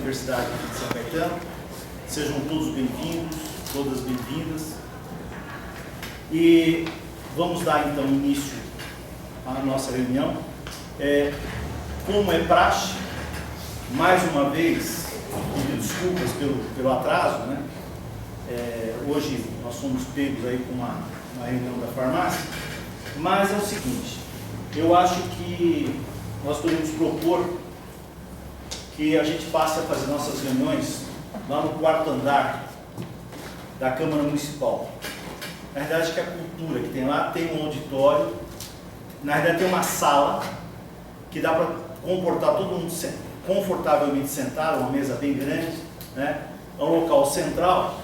Universidade de São Caetano. Sejam todos bem-vindos, todas bem-vindas. E vamos dar então início à nossa reunião. Como é praxe, mais uma vez, pedindo desculpas pelo atraso, né? Hoje nós fomos pegos aí com uma reunião da farmácia, mas é o seguinte, eu acho que nós podemos propor que a gente passe a fazer nossas reuniões lá no quarto andar da Câmara Municipal. Na verdade, acho que a cultura que tem lá tem um auditório, na verdade tem uma sala que dá para comportar todo mundo confortavelmente sentado, uma mesa bem grande, né? É um local central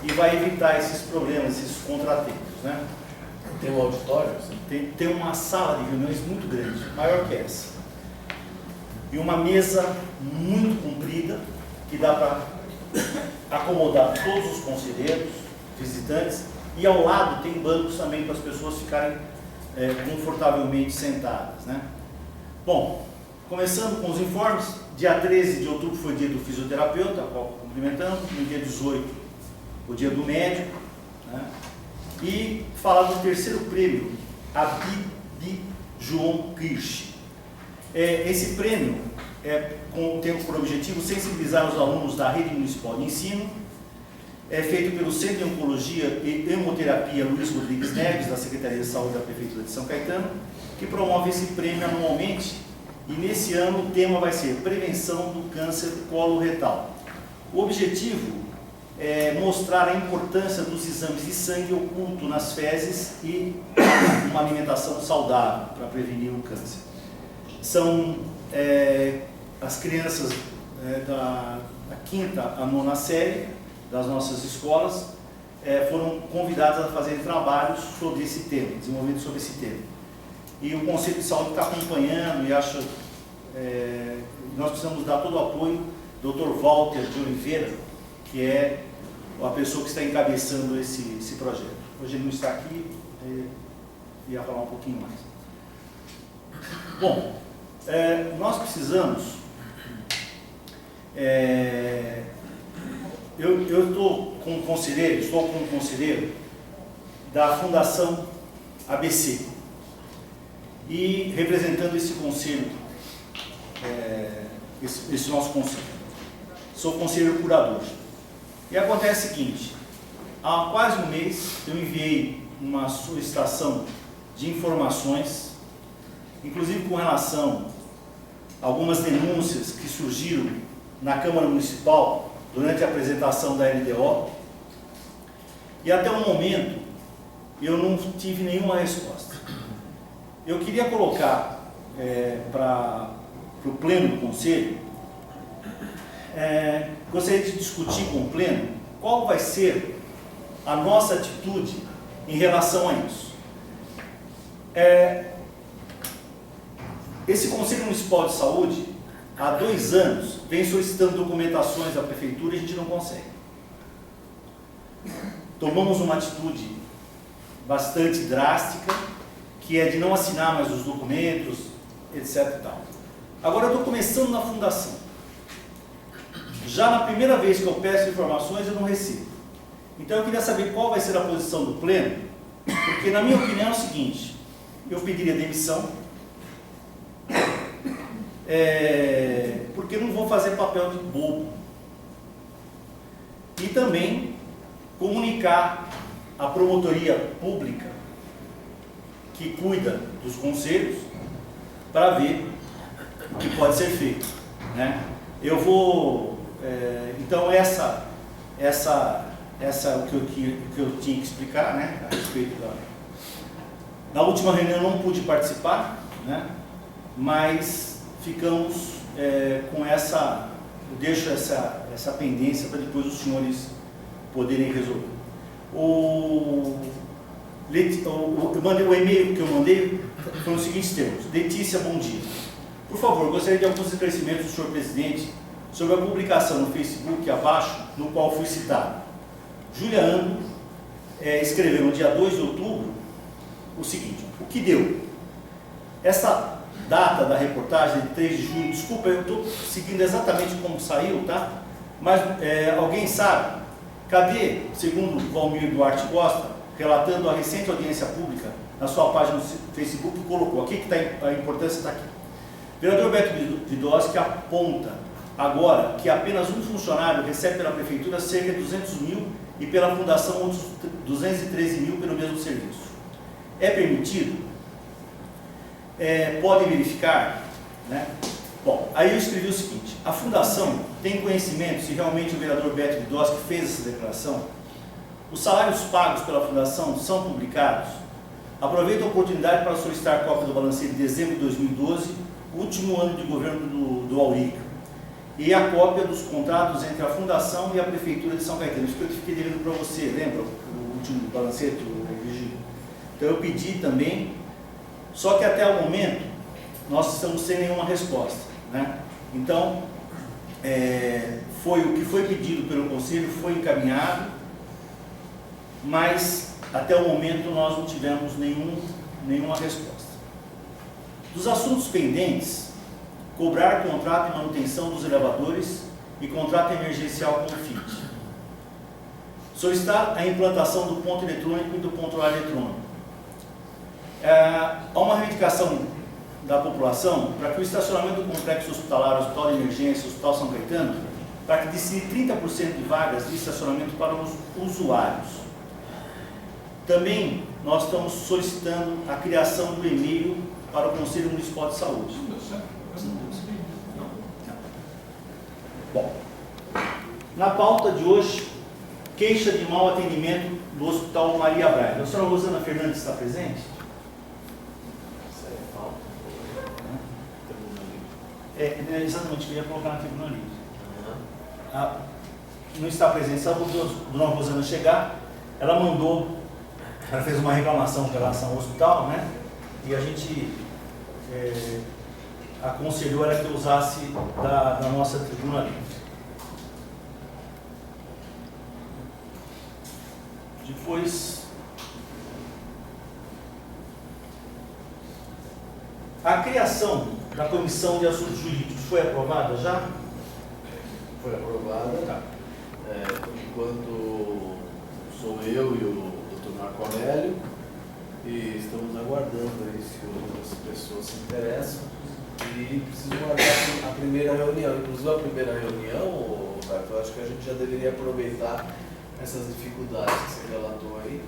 e vai evitar esses problemas, esses contratempos, né? Tem um auditório? Tem uma sala de reuniões muito grande, maior que essa. E uma mesa muito comprida, que dá para acomodar todos os conselheiros, visitantes, e ao lado tem bancos também para as pessoas ficarem confortavelmente sentadas, né? Bom, começando com os informes, dia 13 de outubro foi o dia do fisioterapeuta, a qual cumprimentamos, no dia 18, o dia do médico, né? E falar do terceiro prêmio, a Bibi João Kirsch. Esse prêmio tem por objetivo sensibilizar os alunos da Rede Municipal de Ensino, feito pelo Centro de Oncologia e Hemoterapia Luiz Rodrigues Neves, da Secretaria de Saúde da Prefeitura de São Caetano, que promove esse prêmio anualmente, e nesse ano o tema vai ser Prevenção do Câncer Coloretal. O objetivo é mostrar a importância dos exames de sangue oculto nas fezes e uma alimentação saudável para prevenir o câncer. São as crianças da 5ª à 9ª série das nossas escolas foram convidadas a fazer trabalhos sobre esse tema, desenvolvidos sobre esse tema. E o Conselho de Saúde está acompanhando e acha nós precisamos dar todo o apoio do Dr. Walter de Oliveira, que é a pessoa que está encabeçando esse projeto. Hoje ele não está aqui, ia falar um pouquinho mais. Bom, nós precisamos, eu estou como conselheiro da Fundação ABC e representando esse conselho, esse nosso conselho. Sou conselheiro curador. E acontece o seguinte, há quase um mês eu enviei uma solicitação de informações, inclusive com relação a algumas denúncias que surgiram na Câmara Municipal durante a apresentação da LDO, e até o momento eu não tive nenhuma resposta. Eu queria colocar para o pleno do Conselho, gostaria de discutir com o pleno qual vai ser a nossa atitude em relação a isso. Esse Conselho Municipal de Saúde, há 2 anos, vem solicitando documentações à Prefeitura e a gente não consegue. Tomamos uma atitude bastante drástica, que é de não assinar mais os documentos, etc. e tal. Agora eu estou começando na Fundação. Já na primeira vez que eu peço informações, eu não recebo. Então eu queria saber qual vai ser a posição do pleno, porque na minha opinião é o seguinte, eu pediria demissão, porque não vou fazer papel de bobo. E também comunicar à promotoria pública que cuida dos conselhos para ver o que pode ser feito, né? Eu vou... então essa é o que eu tinha que explicar, né, a respeito na última reunião eu não pude participar, né, mas ficamos com eu deixo essa pendência para depois os senhores poderem resolver. O e-mail que eu mandei foi nos seguintes termos: Letícia, bom dia. Por favor, gostaria de alguns esclarecimentos do senhor presidente sobre a publicação no Facebook abaixo, no qual fui citado. Júlia Ando escreveu no dia 2 de outubro o seguinte: o que deu? Essa data da reportagem de 3 de junho, desculpa, eu estou seguindo exatamente como saiu, tá? Mas alguém sabe? Cadê, segundo Valmir Duarte Costa, relatando a recente audiência pública na sua página no Facebook, colocou aqui que a importância está aqui. O vereador Beto Vidoschi aponta agora que apenas um funcionário recebe pela Prefeitura cerca de 200 mil e pela Fundação outros 213 mil pelo mesmo serviço. É permitido? Podem verificar, né? Bom, aí eu escrevi o seguinte: a Fundação tem conhecimento se realmente o vereador Beto Vidoschi fez essa declaração? Os salários pagos pela Fundação são publicados? Aproveito a oportunidade para solicitar cópia do balancete de dezembro de 2012, último ano de governo do Aurico, e a cópia dos contratos entre a Fundação e a Prefeitura de São Caetano. Isso que eu fiquei devendo para você, lembra? O último balancete, Virgílio. Então eu pedi também, só que até o momento nós estamos sem nenhuma resposta, né? Então, o que foi pedido pelo Conselho foi encaminhado, mas até o momento nós não tivemos nenhuma resposta. Dos assuntos pendentes, cobrar contrato de manutenção dos elevadores e contrato emergencial com o FIT. Solicitar a implantação do ponto eletrônico e do pontuário eletrônico. Há uma reivindicação da população para que o estacionamento do complexo hospitalar, Hospital de Emergência, Hospital São Caetano, para que destine 30% de vagas de estacionamento para os usuários. Também nós estamos solicitando a criação do e-mail para o Conselho Municipal de Saúde. Bom, na pauta de hoje, queixa de mau atendimento do Hospital Maria Braga. A senhora Rosana Fernandes está presente? Exatamente, eu ia colocar na tribuna livre. Não está presente, só porque a dona Rosana chegar, ela fez uma reclamação com relação ao hospital, né? E a gente aconselhou ela que usasse da nossa tribuna livre. Depois, a criação da Comissão de Assuntos Jurídicos foi aprovada já? Foi aprovada. Tá. Enquanto sou eu e o Dr. Marco Aurélio, e estamos aguardando aí se outras pessoas se interessam e preciso guardar a primeira reunião. Inclusive a primeira reunião, Roberto, eu acho que a gente já deveria aproveitar essas dificuldades que você relatou aí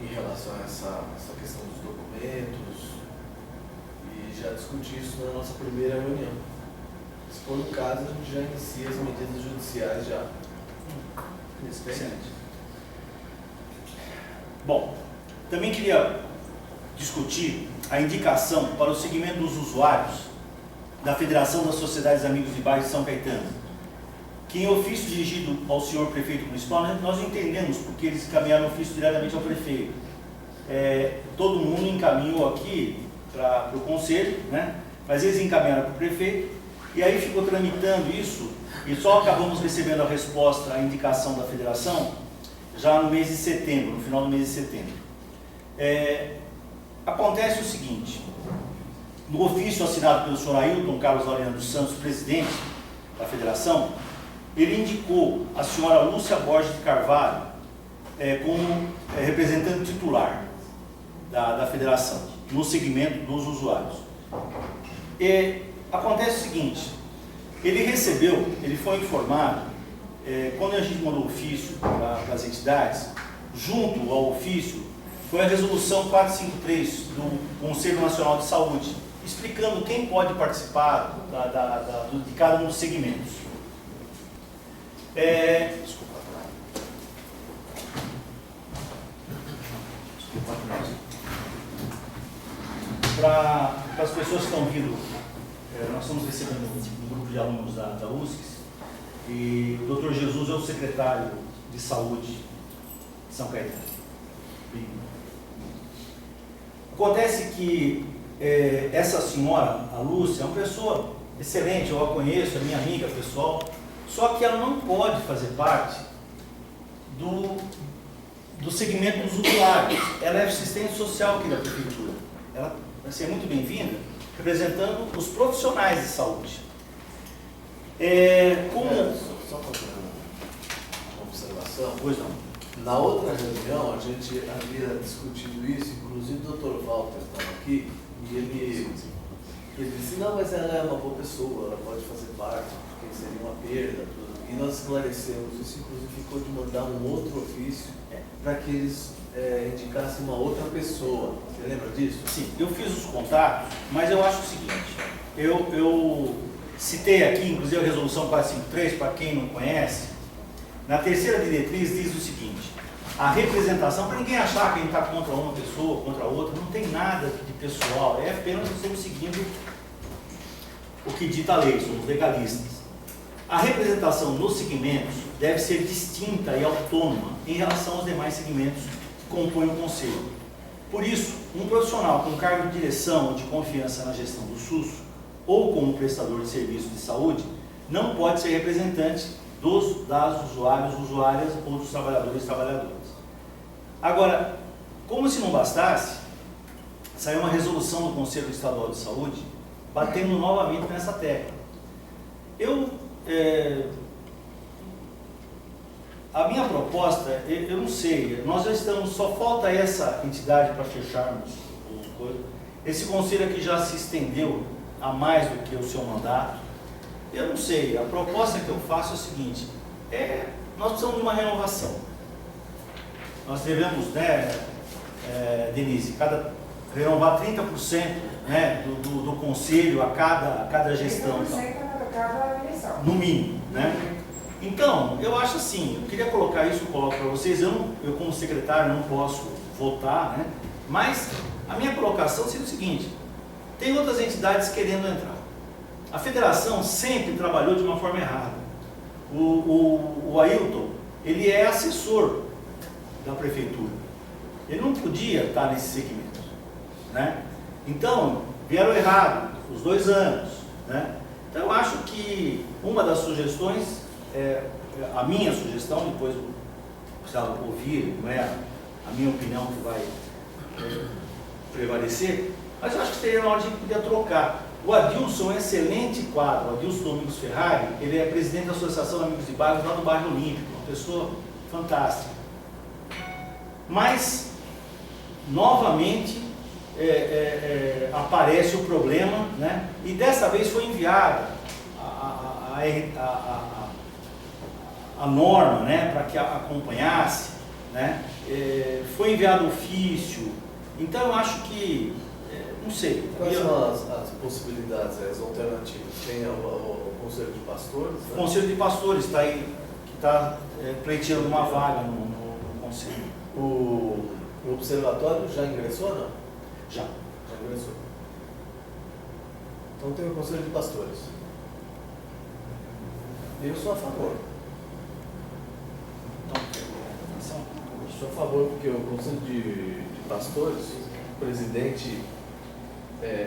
em relação a essa questão dos documentos e já discutir isso na nossa primeira reunião. Se for o caso, a gente já inicia as medidas judiciais já. Excelente. Bom, também queria discutir a indicação para o segmento dos usuários da Federação das Sociedades Amigos de Bairro de São Caetano, que em ofício dirigido ao senhor prefeito municipal, nós entendemos porque eles encaminharam o ofício diretamente ao prefeito. Todo mundo encaminhou aqui para o conselho, né? Mas eles encaminharam para o prefeito, e aí ficou tramitando isso, e só acabamos recebendo a resposta, a indicação da federação, já no mês de setembro, no final do mês de setembro. Acontece o seguinte: no ofício assinado pelo senhor Ailton Carlos Laureano dos Santos, presidente da federação, ele indicou a senhora Lúcia Borges de Carvalho como representante titular da federação, no segmento dos usuários. Acontece o seguinte: ele foi informado, quando a gente mandou o ofício para as entidades, junto ao ofício, foi a resolução 453 do Conselho Nacional de Saúde, explicando quem pode participar de cada um dos segmentos. Para as pessoas que estão vindo, nós estamos recebendo um grupo de alunos da USCS, e o Dr. Jesus é o secretário de saúde de São Caetano. Acontece que essa senhora, a Lúcia, é uma pessoa excelente, eu a conheço, é minha amiga pessoal, só que ela não pode fazer parte do segmento dos usuários. Ela é assistente social aqui da prefeitura. ela vai ser muito bem-vinda, representando os profissionais de saúde. Só fazer uma observação. Pois não. Na outra reunião, a gente havia discutido isso, inclusive o Dr. Walter estava aqui, e ele disse, não, mas ela é uma boa pessoa, ela pode fazer parte, porque seria uma perda, tudo. E nós esclarecemos isso, inclusive ficou de mandar um outro ofício para que eles indicassem uma outra pessoa. Você lembra disso? Sim, eu fiz os contatos, mas eu acho o seguinte, eu citei aqui, inclusive a resolução 453, para quem não conhece, na terceira diretriz diz o seguinte, a representação, para ninguém achar que a gente está contra uma pessoa, contra outra, não tem nada de pessoal, é apenas nós estamos seguindo o que dita a lei, somos legalistas. A representação nos segmentos deve ser distinta e autônoma em relação aos demais segmentos que compõem o Conselho. Por isso, um profissional com cargo de direção ou de confiança na gestão do SUS, ou como prestador de serviço de saúde, não pode ser representante das usuários, usuárias ou dos trabalhadores e trabalhadoras. Agora, como se não bastasse, saiu uma resolução do Conselho Estadual de Saúde batendo novamente nessa tecla. A minha proposta, eu não sei, nós já estamos, só falta essa entidade para fecharmos esse conselho aqui já se estendeu a mais do que o seu mandato. Eu não sei, a proposta que eu faço é o seguinte, nós precisamos de uma renovação. Nós devemos, Denise, renovar 30% do conselho a cada gestão. 30% a cada eleição. No mínimo, né? Então, eu acho assim, eu queria colocar isso, eu coloco para vocês, eu como secretário não posso votar, né? Mas a minha colocação seria o seguinte, tem outras entidades querendo entrar. A federação sempre trabalhou de uma forma errada. O Ailton, ele é assessor da prefeitura. Ele não podia estar nesse segmento, né? Então, vieram errado os 2 anos, né? Então, eu acho que uma das sugestões, a minha sugestão, depois eu precisava ouvir, não é a minha opinião que vai prevalecer, mas eu acho que seria na hora de poder trocar. O Adilson é um excelente quadro, o Adilson Domingos Ferrari, ele é presidente da Associação Amigos de Bairros lá do bairro Olímpico, uma pessoa fantástica. Mas, novamente, aparece o problema, né? E dessa vez foi enviada a norma, né? Para que acompanhasse, né? Foi enviado ofício. Então eu acho que, não sei. Quais são as possibilidades, as alternativas? Tem o Conselho de Pastores? Né? O Conselho de Pastores está aí, que está pleiteando uma vaga no Conselho. O Observatório já ingressou ou não? Já. Já ingressou. Então tem o Conselho de Pastores. Eu sou a favor. Eu sou a favor porque o Conselho de Pastores, o presidente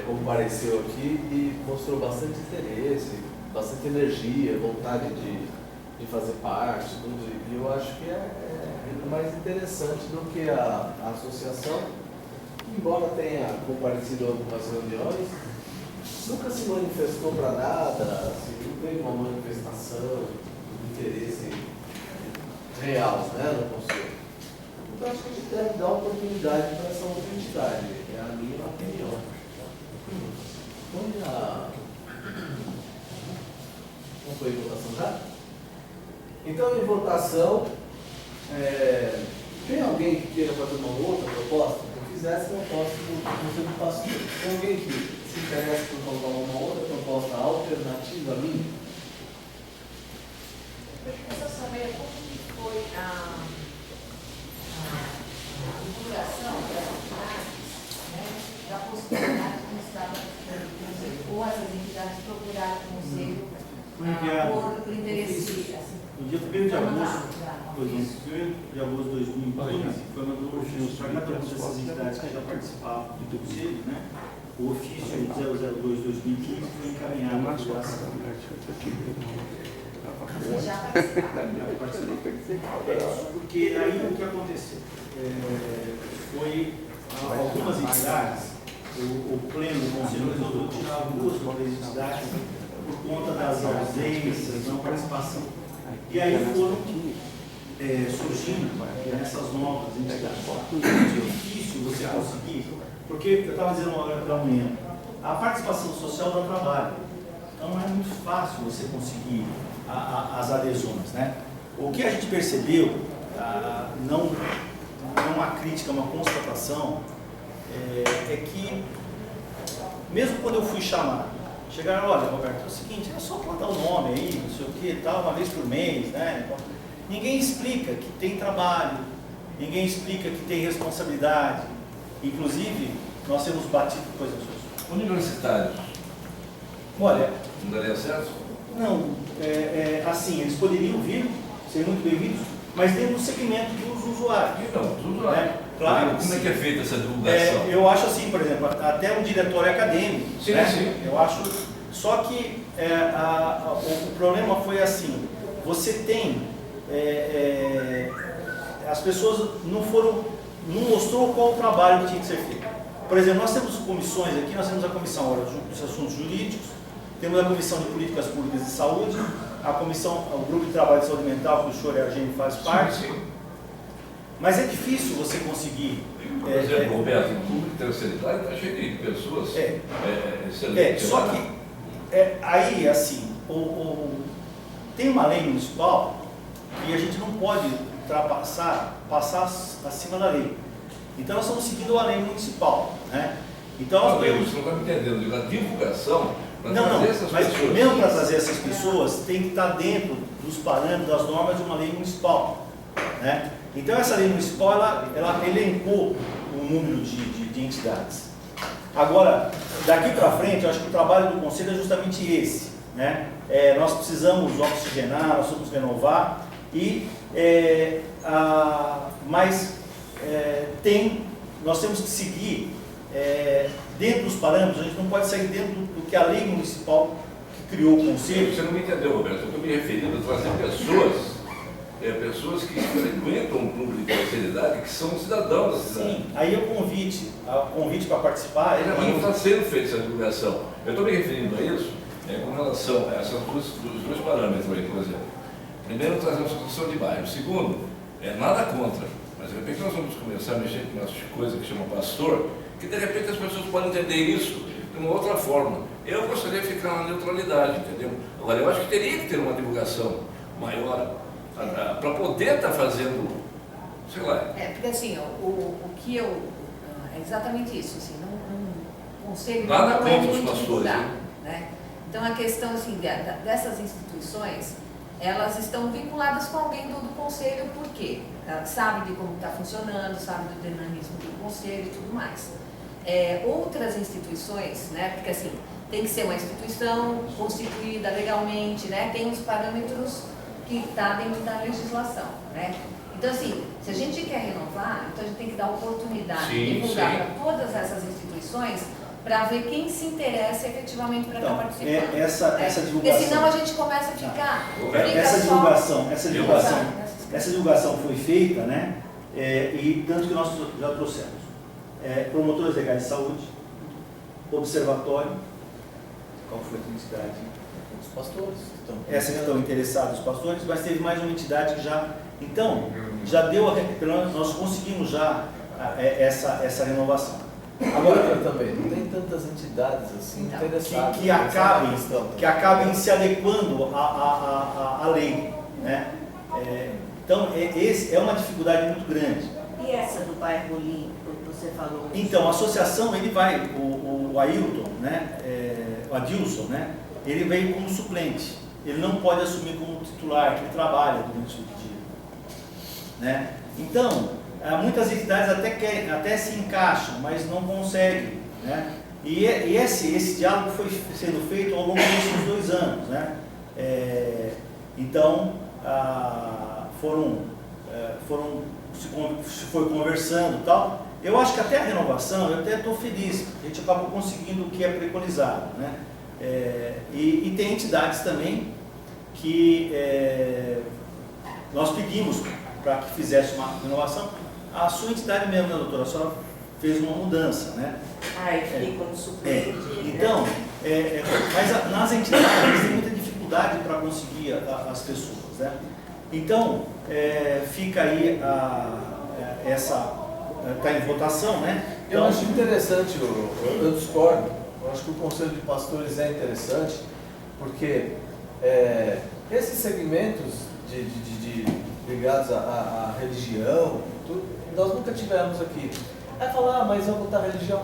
compareceu aqui e mostrou bastante interesse, bastante energia, vontade de fazer parte, tudo. E eu acho que é mais interessante do que a associação, embora tenha comparecido a algumas reuniões, nunca se manifestou para nada, assim, não teve uma manifestação de interesse real, né, no Conselho. Então acho que a gente deve dar oportunidade para essa outra entidade, é a minha opinião. Não foi em votação já? Então, em votação, tem alguém que queira fazer uma outra proposta? Se eu fizesse, eu posso do Conselho de Pastores. Tem alguém que se interessa por colocar uma outra proposta alternativa a mim? Eu quero saber como que foi a divulgação das entidades, né, da possibilidade de estar ou essas entidades procuraram o Conselho por interesse, assim. No dia 1º de agosto de 2015, foi mandado um ofício para cada uma dessas entidades que já participavam do Conselho, né? O ofício 002-2015 foi encaminhado para a federação. Você já participaram? Porque aí o que aconteceu? Foi algumas entidades o pleno do Conselho resolveu tirar 2 modalidades didáticas por conta das ausências, não participação. E aí foram surgindo essas novas entidades. É difícil você conseguir, porque eu estava dizendo uma hora pela manhã, a participação social dá trabalho. Então não é muito fácil você conseguir as adesões, né? O que a gente percebeu, não uma crítica, uma constatação, é que, mesmo quando eu fui chamar, chegaram, olha, Roberto, é o seguinte, é só botar o nome aí, não sei o que, tal, uma vez por mês, né? Ninguém explica que tem trabalho, ninguém explica que tem responsabilidade. Inclusive, nós temos batido coisas. Universitários. Olha, não daria certo? Não, assim, eles poderiam vir, ser muito bem-vindos, mas dentro do segmento dos usuários. Não, dos usuários. Né? Claro. Como é que é feita essa divulgação? Eu acho assim, por exemplo, até um diretório acadêmico. Sim, né? sim. Eu acho. Só que o problema foi assim: você tem. As pessoas não mostrou qual o trabalho que tinha que ser feito. Por exemplo, nós temos comissões aqui, nós temos a comissão dos assuntos jurídicos, temos a comissão de políticas públicas de saúde, o grupo de trabalho de saúde mental, que o senhor e a gente faz parte. Sim. Mas é difícil você conseguir. Por exemplo, Roberto, o público terceiritário está cheio de pessoas excelentes. Só que, aí, assim, tem uma lei municipal que a gente não pode passar acima da lei. Então, nós estamos seguindo a lei municipal, né? Então, Você não está me entendendo, digo, a divulgação para não, trazer essas mas pessoas. mesmo para trazer essas pessoas, tem que estar dentro dos parâmetros, das normas de uma lei municipal, né? Então, essa lei municipal, ela elencou um número de entidades. Agora, daqui para frente, eu acho que o trabalho do Conselho é justamente esse, né? Nós precisamos oxigenar, nós precisamos renovar, mas nós temos que seguir dentro dos parâmetros. A gente não pode sair dentro do que a lei municipal que criou o Conselho. Você não me entendeu, Roberto, eu estou me referindo a trazer pessoas que frequentam um clube de terceira-idade, que são cidadãos da cidade. Sim, aí o convite para participar. Mas não está sendo feita essa divulgação. Eu estou me referindo a isso com relação a esses dois parâmetros aí, por exemplo. Primeiro, trazer uma situação de bairro. Segundo, nada contra, mas de repente nós vamos começar a mexer com umas coisas que chama pastor, que de repente as pessoas podem entender isso de uma outra forma. Eu gostaria de ficar na neutralidade, entendeu? Agora, eu acho que teria que ter uma divulgação maior para poder estar fazendo, sei lá. Porque assim, o que eu... É exatamente isso, assim, não conselho Nada não é contra os muito pastores, divulgar, né? Então a questão assim, dessas instituições, elas estão vinculadas com alguém do conselho, por quê? Sabe de como está funcionando, sabe do dinamismo do conselho e tudo mais. Outras instituições, né? Porque assim, tem que ser uma instituição constituída legalmente, né? Tem os parâmetros que está dentro da legislação, né? Então assim, se a gente quer renovar, então a gente tem que dar oportunidade de divulgar para todas essas instituições, para ver quem se interessa efetivamente para estar participando. Essa divulgação. Porque senão a gente começa a ficar... Essa divulgação foi feita, né? E tanto que nós já trouxemos promotores legais de saúde, observatório, qual foi a entidade? Os pastores. Essa que estão interessados, os pastores, mas teve mais uma entidade que já... Então, já deu, nós conseguimos já essa renovação. Agora também, não tem tantas entidades assim interessadas que acabem se adequando à lei, né? Então, essa é uma dificuldade muito grande. E essa do bairro Limpo, você falou? Então, a associação, ele vai, o Ailton, né? O Adilson, né? Ele veio como suplente, ele não pode assumir como titular, que ele trabalha durante o dia, né? Então, muitas entidades até se encaixam, mas não conseguem, né? E esse diálogo foi sendo feito ao longo desses 2 anos, né? Então, se foi conversando e tal. Eu acho que até a renovação, eu até estou feliz, a gente acabou conseguindo o que é preconizado, né? E tem entidades também que nós pedimos para que fizesse uma renovação. A sua entidade mesmo, né, doutora? A senhora fez uma mudança, né? Ah, e fiquei como suplente. Então, mas nas entidades tem muita dificuldade para conseguir as pessoas, né? Então, fica aí está em votação, né? Eu Então, acho interessante, eu discordo, eu acho que o Conselho de Pastores é interessante, porque esses segmentos ligados à religião, tudo, nós nunca tivemos aqui. Aí falar, mas eu vou botar religião.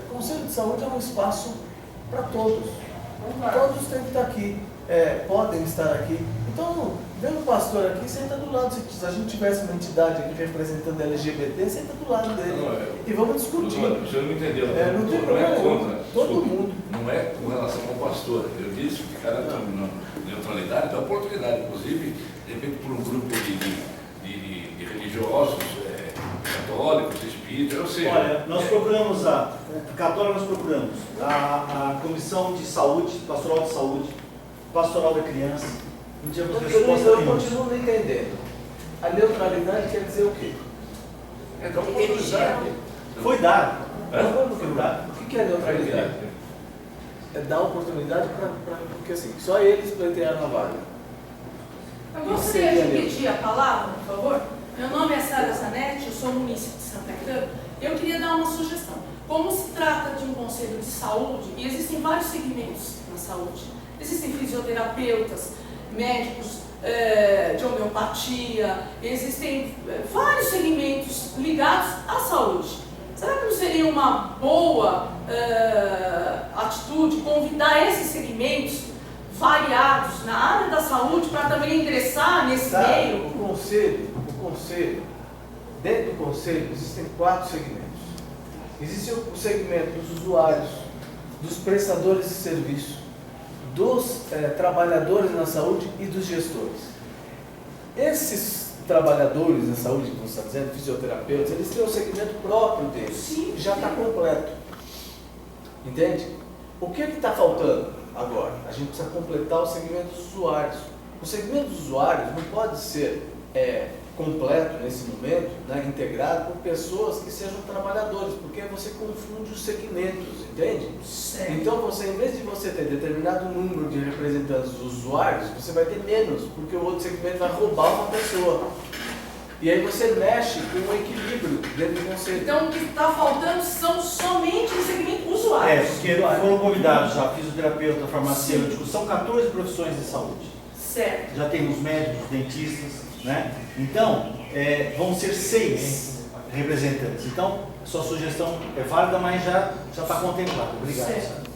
O Conselho de Saúde é um espaço para todos. Todos têm que estar aqui, podem estar aqui. Então, vendo o pastor aqui, senta do lado. Se a gente tivesse uma entidade aqui representando LGBT, senta do lado dele. E vamos discutir. O senhor não entendeu. Não tem não problema. é contra. Todo mundo. Não é com relação ao pastor. Eu disse que cara na neutralidade da oportunidade, inclusive, de repente por um grupo de religiosos, católicos, espíritas, ou seja. olha, nós procuramos católica nós procuramos a Comissão de Saúde, Pastoral de Saúde, Pastoral da Criança. Não tivemos resposta Eu nenhuma. continuo não entendendo. A neutralidade quer dizer o quê? É da oportunidade. Foi dado. O que é neutralidade? É dar oportunidade para. Porque assim, só eles pleitearam a vaga. Eu gostaria de pedir a palavra, por favor. Meu nome é Sara Zanetti, eu sou munícipe de Santa Cruz. Eu queria dar uma sugestão. Como se trata de um conselho de saúde, e existem vários segmentos na saúde. Existem fisioterapeutas, médicos de homeopatia, existem vários segmentos ligados à saúde. Será que não seria uma boa atitude convidar esses segmentos variados na área da saúde para também ingressar nesse meio? O conselho, dentro do conselho existem 4 segmentos. Existe o segmento dos usuários, dos prestadores de serviço, dos trabalhadores na saúde e dos gestores. Esses trabalhadores da saúde, como você está dizendo, fisioterapeutas, eles têm um segmento próprio deles. Sim, já está completo. Entende? O que está faltando agora? A gente precisa completar o segmento dos usuários. O segmento dos usuários não pode ser completo nesse momento, né, integrado por pessoas que sejam trabalhadores, porque você confunde os segmentos, entende? Certo. Então, em vez de você ter determinado número de representantes dos usuários, você vai ter menos, porque o outro segmento vai roubar uma pessoa. E aí você mexe com o equilíbrio dentro do conselho. Então, o que está faltando são somente o segmento usuários. Porque foram convidados já fisioterapeuta, farmacêutico, são 14 profissões de saúde. Certo. Já temos médicos, dentistas, né? Então, vão ser 6 representantes. Então, sua sugestão é válida, mas já está contemplada. Obrigado. Certo.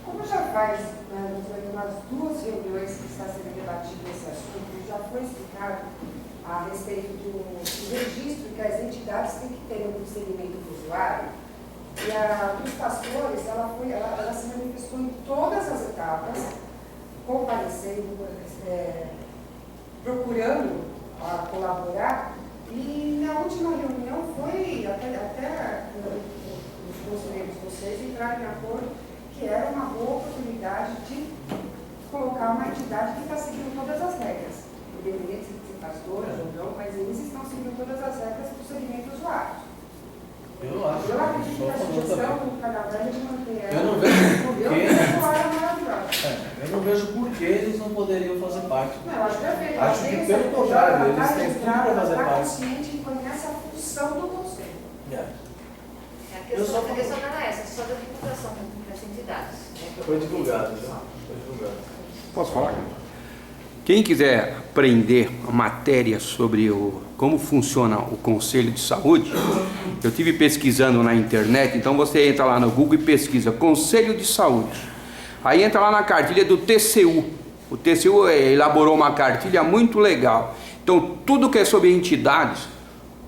Como já faz umas 2 reuniões que está sendo debatido esse assunto, já foi explicado a respeito do registro que as entidades têm que ter no segmento do usuário, e a dos pastores, ela se manifestou em todas as etapas, comparecendo, procurando colaborar, e na última reunião foi até os conselheiros, vocês entrarem em acordo que era uma boa oportunidade de colocar uma entidade que está seguindo todas as regras, independente de ser pastores ou não, mas eles estão seguindo todas as regras do segmento usuário. Eu acho. Eu acredito que a sugestão do Canadá é de manter ela. Eu não vejo por Eu quê. Eu não vejo por que eles não poderiam fazer parte. Não, eu acho perfeito. Acho que pelo contrário, eles têm tudo para fazer Ela está parte. consciente e conhece a função do conselho. A questão não era essa, só da divulgação das entidades. Né? Foi divulgado, já. Foi divulgado. Posso falar? Quem quiser aprender a matéria sobre como funciona o Conselho de Saúde, eu estive pesquisando na internet, então você entra lá no Google e pesquisa Conselho de Saúde. Aí entra lá na cartilha do TCU. O TCU elaborou uma cartilha muito legal. Então, tudo que é sobre entidades,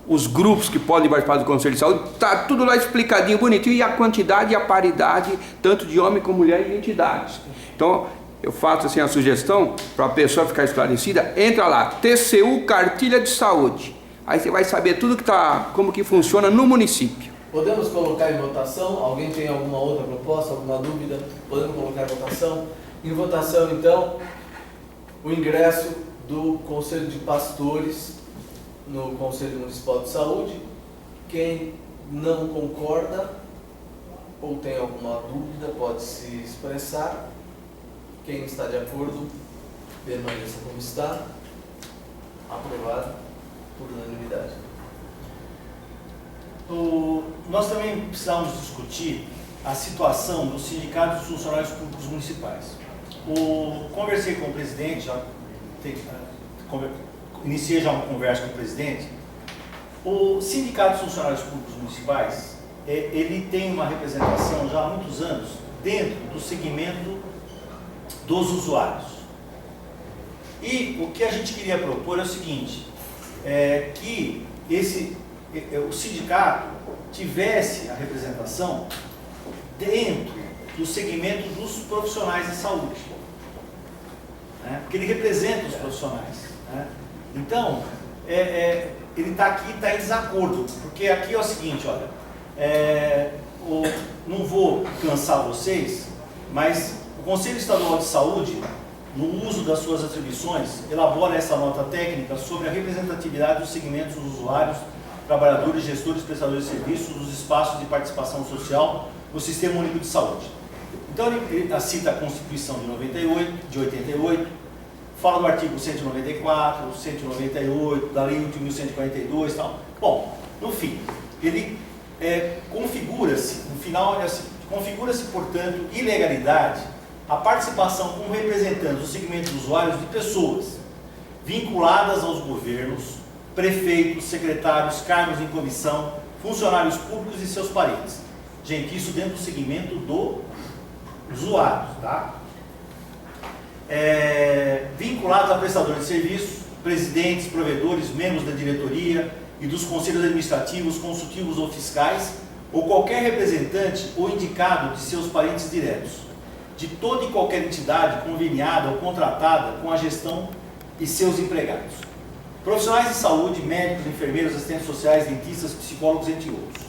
os grupos que podem participar do Conselho de Saúde, está tudo lá explicadinho, bonitinho, e a quantidade e a paridade, tanto de homem como mulher e entidades. Então, eu faço assim a sugestão, para a pessoa ficar esclarecida, entra lá, TCU Cartilha de Saúde. Aí você vai saber tudo como que funciona no município. Podemos colocar em votação? Alguém tem alguma outra proposta, alguma dúvida? Podemos colocar em votação? Em votação, então, o ingresso do Conselho de Pastores no Conselho Municipal de Saúde. Quem não concorda ou tem alguma dúvida pode se expressar. Quem está de acordo, permaneça como está. Aprovado por unanimidade. Nós também precisamos discutir a situação dos sindicatos dos funcionários públicos municipais. Conversei com o presidente, iniciei já uma conversa com o presidente. O Sindicato dos Funcionários Públicos Municipais, ele tem uma representação já há muitos anos dentro do segmento dos usuários. E o que a gente queria propor é o seguinte, que o sindicato tivesse a representação dentro do segmento dos profissionais de saúde, né? Porque ele representa os profissionais, né? Então, ele está aqui, está em desacordo, porque aqui é o seguinte, olha, não vou cansar vocês, mas o Conselho Estadual de Saúde, no uso das suas atribuições, elabora essa nota técnica sobre a representatividade dos segmentos dos usuários, trabalhadores, gestores, prestadores de serviços, dos espaços de participação social no Sistema Único de Saúde. Então ele cita a Constituição de 88, fala do artigo 194, 198, da Lei 8.142 e tal. Bom, no fim, ele configura-se, no final, configura-se, portanto, ilegalidade a participação como representantes do segmento dos usuários de pessoas vinculadas aos governos, prefeitos, secretários, cargos em comissão, funcionários públicos e seus parentes. Gente, isso dentro do segmento do usuário, tá? Vinculados a prestadores de serviços, presidentes, provedores, membros da diretoria e dos conselhos administrativos, consultivos ou fiscais, ou qualquer representante ou indicado de seus parentes diretos, de toda e qualquer entidade conveniada ou contratada com a gestão e seus empregados. Profissionais de saúde, médicos, enfermeiros, assistentes sociais, dentistas, psicólogos, entre outros.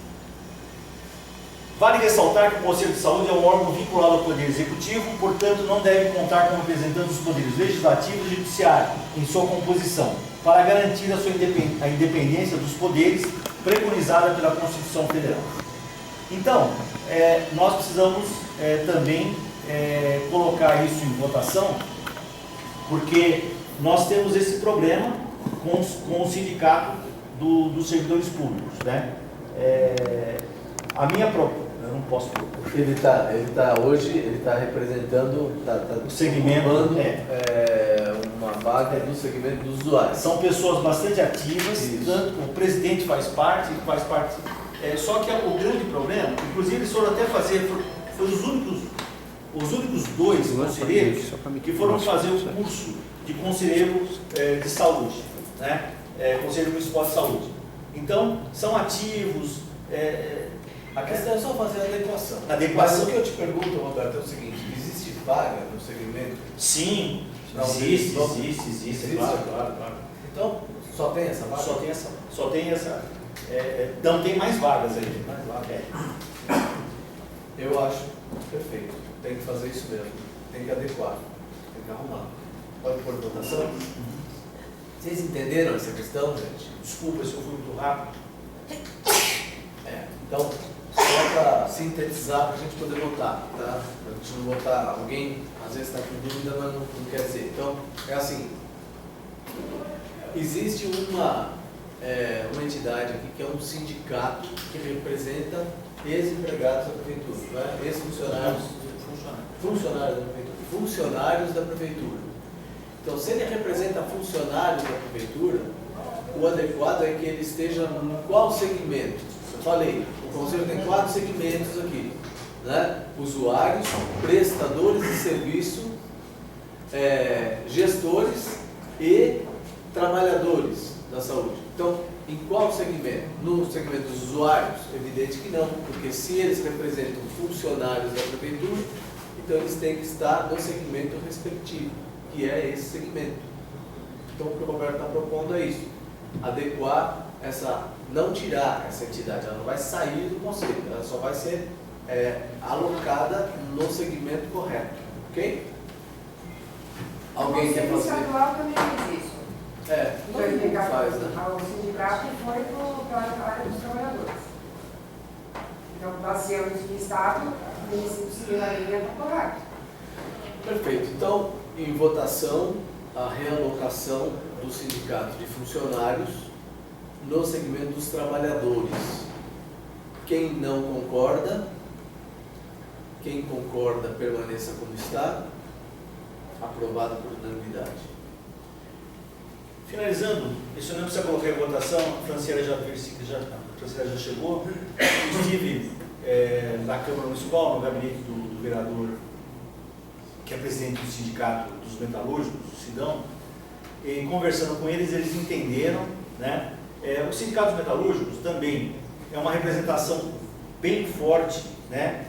Vale ressaltar que o Conselho de Saúde é um órgão vinculado ao Poder Executivo, portanto não deve contar com representantes dos poderes legislativo e judiciário em sua composição, para garantir a independência dos poderes preconizada pela Constituição Federal. Então, nós precisamos também colocar isso em votação, porque nós temos esse problema com o sindicato dos servidores públicos, né? A minha proposta, eu não posso... Ele está representando, o segmento, uma vaga do segmento dos usuários. São pessoas bastante ativas, tanto o presidente faz parte, só que o grande problema, inclusive eles foram até fazer, foi os únicos dois conselheiros que foram fazer o curso de conselheiro de saúde, né? Conselho Municipal de Saúde. Então, são ativos. A questão é só fazer a adequação. Adequação. Mas o que eu te pergunto, Roberto, é o seguinte: existe vaga no segmento? Sim, Não, existe, claro. Então, só tem essa vaga? Só tem essa. Não tem mais vagas aí. Eu acho perfeito. Tem que fazer isso mesmo. Tem que adequar. Tem que arrumar. Pode pôr votação? Vocês entenderam essa questão, gente? Desculpa se eu fui muito rápido. Então, só para sintetizar, para a gente poder votar, tá? Para a gente não votar, alguém às vezes está com dúvida, mas não quer dizer. Então, é assim, existe uma entidade aqui que é um sindicato que representa ex-empregados da prefeitura, né? Ex-funcionários funcionários da prefeitura. Então, se ele representa funcionários da prefeitura, o adequado é que ele esteja em qual segmento? Eu falei, o Conselho tem 4 segmentos aqui, né? Usuários, prestadores de serviço, gestores e trabalhadores da saúde. Então, em qual segmento? No segmento dos usuários? Evidente que não, porque se eles representam funcionários da prefeitura, então eles têm que estar no segmento respectivo, que é esse segmento. Então, o que o Roberto está propondo é isso: adequar não tirar essa entidade, ela não vai sair do conselho, ela só vai ser alocada no segmento correto, ok? Alguém quer fazer? O Conselho Estadual também fez isso. Então, todo ele mundo pegava faz, né? o sindicato e foi para a área dos trabalhadores. Então, baseamos no Estado, o município seguiu a linha correta. Perfeito. Então, em votação, a realocação do sindicato de funcionários no segmento dos trabalhadores. Quem não concorda, quem concorda permaneça como está. Aprovado por unanimidade. Finalizando, isso não precisa colocar em votação, a Franciela já chegou. Eu estive na Câmara Municipal, no gabinete do vereador, que é presidente do sindicato dos metalúrgicos, o Sidão, e conversando com eles, eles entenderam, né? O sindicato dos metalúrgicos também é uma representação bem forte, né?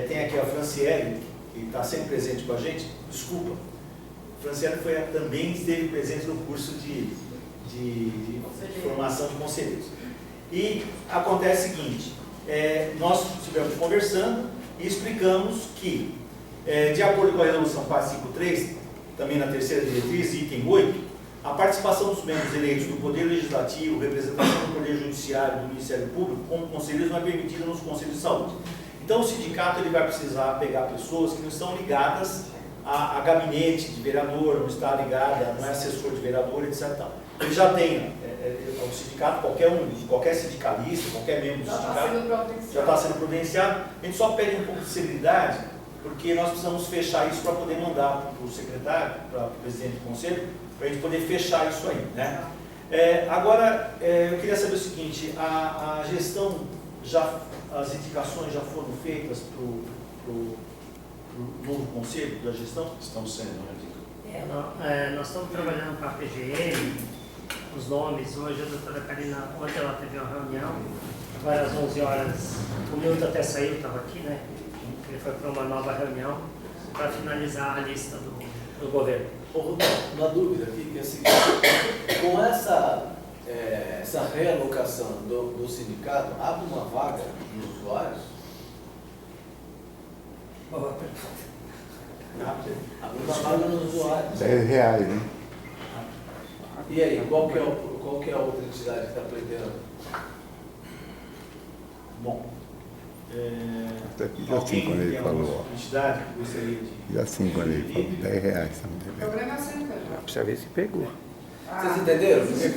Tem aqui a Franciele, que está sempre presente com a gente. Desculpa, Franciele também esteve presente no curso de formação de conselheiros. E acontece o seguinte, nós estivemos conversando e explicamos que, de acordo com a resolução 453, também na terceira diretriz, item 8, a participação dos membros eleitos do Poder Legislativo, representação do Poder Judiciário e do Ministério Público como conselheiros não é permitida nos conselhos de saúde. Então o sindicato ele vai precisar pegar pessoas que não estão ligadas a gabinete de vereador, não está ligada, não é assessor de vereador, etc. Ele já tem, o sindicato, qualquer sindicalista, qualquer membro do sindicato já está sendo providenciado. A gente só pede um pouco de celeridade, porque nós precisamos fechar isso para poder mandar para o secretário, para o presidente do conselho, para a gente poder fechar isso aí, né? Agora, eu queria saber o seguinte, a gestão, as indicações já foram feitas para o novo conselho da gestão? Estão sendo, né? Nós estamos trabalhando com a PGM, os nomes. Hoje a doutora Karina, ontem ela teve uma reunião, agora às 11 horas, o Milton até saiu, estava aqui, né? Ele foi para uma nova reunião para finalizar a lista do governo. Ô, Rubão, uma dúvida aqui, que é a seguinte, com essa realocação do sindicato, abre uma vaga nos usuários? Boa pergunta. Abre uma vaga nos usuários. R$10, né? E aí, qual que é a outra entidade que está pleiteando? Bom, Até que já sim, quando ele falou. Entidade que gostaria de... Já sim, quando ele falou, R$10. O problema é sempre. Precisa ver se pegou. Vocês entenderam? Porque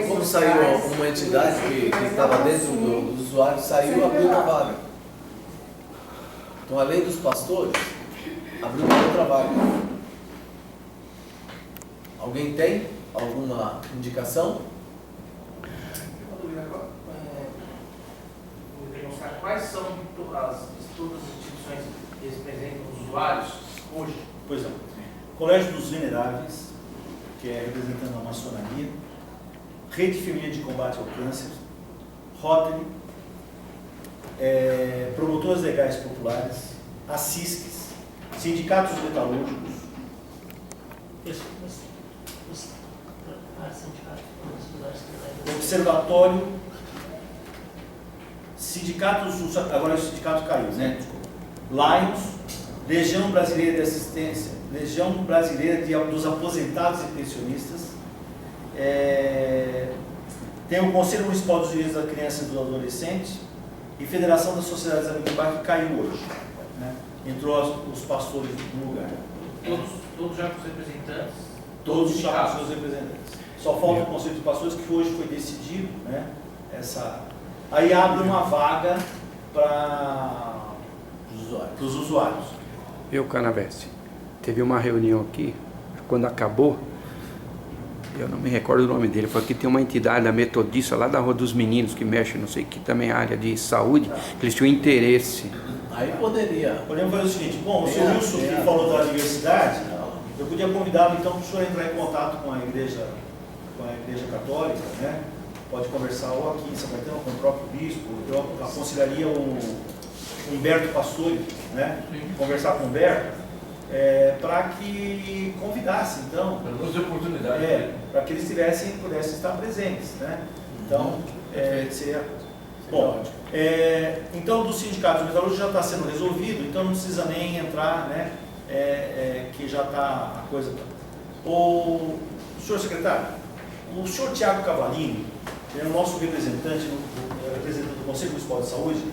como saiu uma entidade que estava dentro do usuário, saiu e abriu uma vaga. Então, além dos pastores, abriu uma outra vaga. Alguém tem alguma indicação? Vou perguntar quais são todas as instituições que representam os usuários hoje. Pois não. Colégio dos Veneráveis, que é representando a maçonaria, Rede Feminina de Combate ao Câncer, Rotary, Promotoras Legais Populares, ASSISCs, Sindicatos Metalúrgicos, Observatório, Sindicatos, agora o sindicato caiu, né? Lions, Legião Brasileira de Assistência, Legião Brasileira dos Aposentados e Pensionistas, tem o Conselho Municipal dos Direitos da Criança e do Adolescente e Federação das Sociedades Amigas do Bairro, que caiu hoje, né? Entrou os pastores no lugar. Todos já com os representantes? Todos já com seus representantes. Só falta o Conselho de Pastores, que hoje foi decidido, né? Aí abre uma vaga para os usuários. Viu, Canavese? Teve uma reunião aqui, quando acabou, eu não me recordo o nome dele, foi que tem uma entidade da Metodista lá da Rua dos Meninos, que mexe, não sei que, também a área de saúde, que eles tinham interesse. Aí poderia. Podemos fazer o seguinte, bom, o senhor Wilson que falou da diversidade, eu podia convidá-lo então para o senhor entrar em contato com a igreja católica, né? Pode conversar ou aqui em São Caetano com o próprio bispo, eu aconselharia o Humberto Pastore, né? Conversar com o Humberto, para que convidasse, então, para que eles pudessem estar presentes, né? Então, seria bom. Então, do sindicato metalúrgico já está sendo resolvido, então não precisa nem entrar, né? Que já está a coisa. O senhor secretário, O senhor Tiago Cavalini, ele é o nosso representante do Conselho Municipal de Saúde,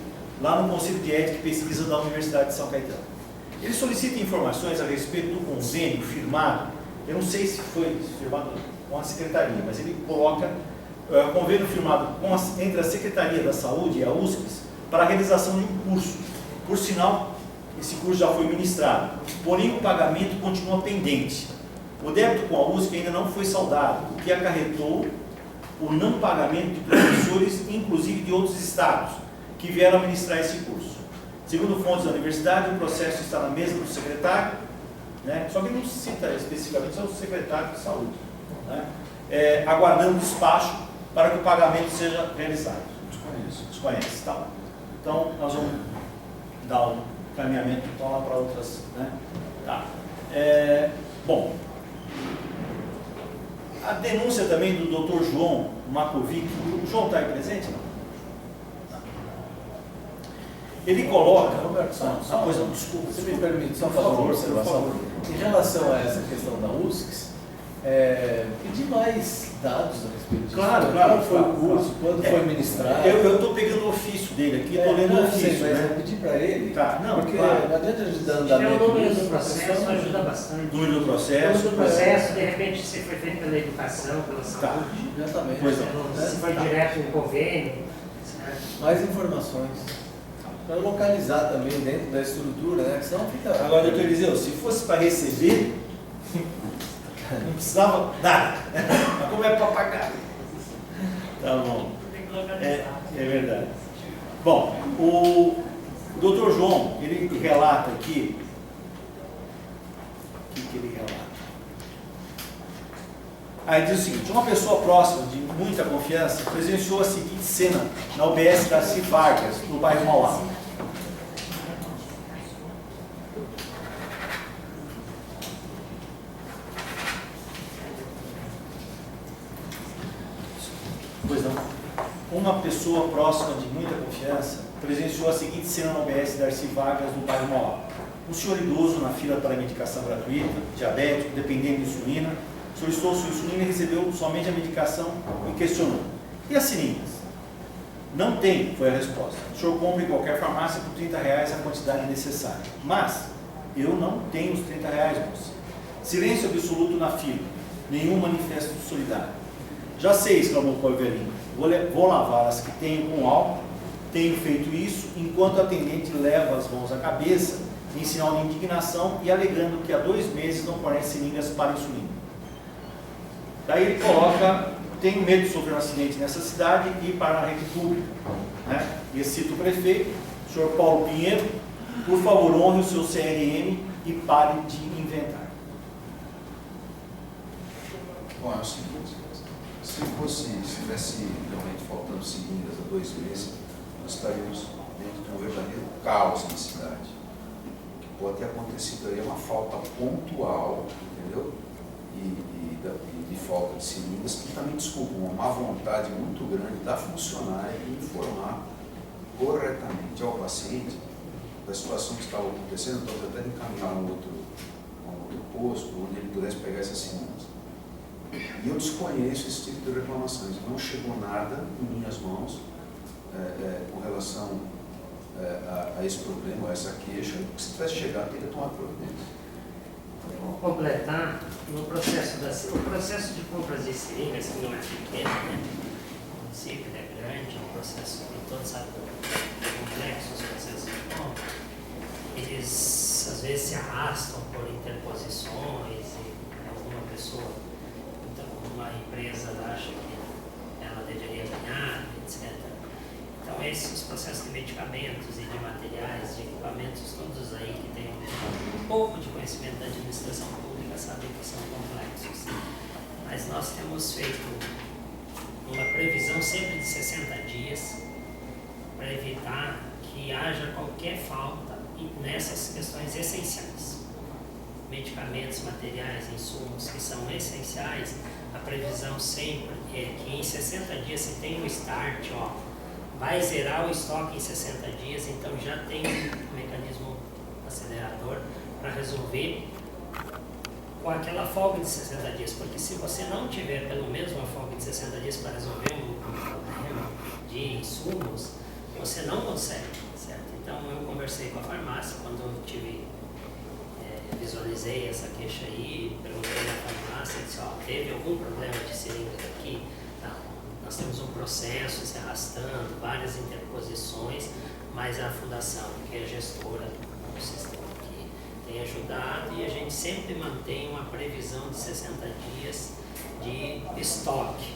lá no Conselho de Ética e Pesquisa da Universidade de São Caetano. Ele solicita informações a respeito do convênio firmado, eu não sei se foi firmado com a Secretaria, mas ele coloca convênio firmado entre a Secretaria da Saúde e a USPES para a realização de um curso. Por sinal, esse curso já foi ministrado, porém o pagamento continua pendente. O débito com a USP ainda não foi saldado, o que acarretou o não pagamento de professores, inclusive de outros estados, que vieram ministrar esse curso. Segundo fontes da universidade, o processo está na mesa do secretário, né? Só que não se cita especificamente, só o secretário de saúde, né? Aguardando despacho para que o pagamento seja realizado. Desconhece, tá? Então, nós vamos dar um caminhamento então, lá para outras, né? Tá. Bom, a denúncia também do Dr. João Makovic, o João está aí presente? Não? Ele coloca... Roberto, só uma coisa, desculpa. Você me permite só fazer uma observação? Em relação a essa questão da USCS, pedir mais dados a respeito disso. Claro. Quando foi o curso, quando foi ministrado. Eu estou pegando o ofício dele aqui, estou lendo o ofício. Mas eu pedi para ele, tá, não, porque claro. não adianta a gente dar andamento. O número do processo ajuda bastante. O número do processo. O número do processo, de repente, se foi feito pela educação, pela saúde. Exatamente. Se foi direto em convênio. Mais informações. Para localizar também dentro da estrutura, né? Que senão fica... Agora, doutor Eliseu, se fosse para receber, não precisava nada. Mas como é para pagar? Tá bom. É verdade. Bom, o doutor João, ele relata aqui. O que ele relata? Aí diz o seguinte: uma pessoa próxima, de muita confiança, presenciou a seguinte cena na UBS Darcy Vargas, no bairro Mauá. Pois não. Uma pessoa próxima de muita confiança presenciou a seguinte cena na UBS Darcy Vargas, no bairro Mauá. Um senhor idoso na fila para medicação gratuita, diabético, dependente de insulina, solicitou sua insulina e recebeu somente a medicação e questionou: e as seringas? Não tem, foi a resposta. O senhor compra em qualquer farmácia por R$30 a quantidade necessária. Mas eu não tenho os R$30, moça. Silêncio absoluto na fila. Nenhum manifesto solidário. Já sei, exclamou o pobre velhinho. Vou lavar as que tenho com álcool. Tenho feito isso enquanto o atendente leva as mãos à cabeça em sinal de indignação e alegando que há 2 meses não fornece seringas para insulina. Daí ele coloca: tenho medo de sofrer um acidente nessa cidade e ir para a rede pública. Né? E cita o prefeito, o senhor Paulo Pinheiro: por favor, honre o seu CRM e pare de inventar. Bom, é o seguinte: se tivesse realmente faltando seringas há 2 meses, nós estaríamos dentro de um verdadeiro caos na cidade. O que pode ter acontecido aí é uma falta pontual, entendeu? De falta de seringas, que também desculpa uma má vontade muito grande da funcionária em informar corretamente ao paciente da situação que estava acontecendo, então até encaminhar a um outro posto onde ele pudesse pegar essas seringas. E eu desconheço esse tipo de reclamações, não chegou nada em minhas mãos com relação a esse problema, a essa queixa. Se tivesse chegado, teria tomado providência. Vou completar no processo de compras de seringas, que não é pequeno, né? O município é grande, é um processo que todos sabem complexo, os processos de compra. Eles às vezes se arrastam por interposições e alguma pessoa, então uma empresa acha que ela deveria ganhar, etc. Então esses processos de medicamentos e de materiais, de equipamentos, todos aí que têm um pouco de conhecimento da administração pública sabem que são complexos. Mas nós temos feito uma previsão sempre de 60 dias para evitar que haja qualquer falta nessas questões essenciais. Medicamentos, materiais, insumos que são essenciais, a previsão sempre é que em 60 dias se tem um start, vai zerar o estoque em 60 dias, então já tem um mecanismo acelerador para resolver com aquela folga de 60 dias, porque se você não tiver pelo menos uma folga de 60 dias para resolver um problema de insumos, você não consegue, certo? Então eu conversei com a farmácia quando eu visualizei essa queixa aí, perguntei na farmácia, disse, teve algum problema de seringas aqui? Não, nós temos um processo se arrastando, várias interposições, mas a fundação, que é a gestora do sistema aqui, tem ajudado e a gente sempre mantém uma previsão de 60 dias de estoque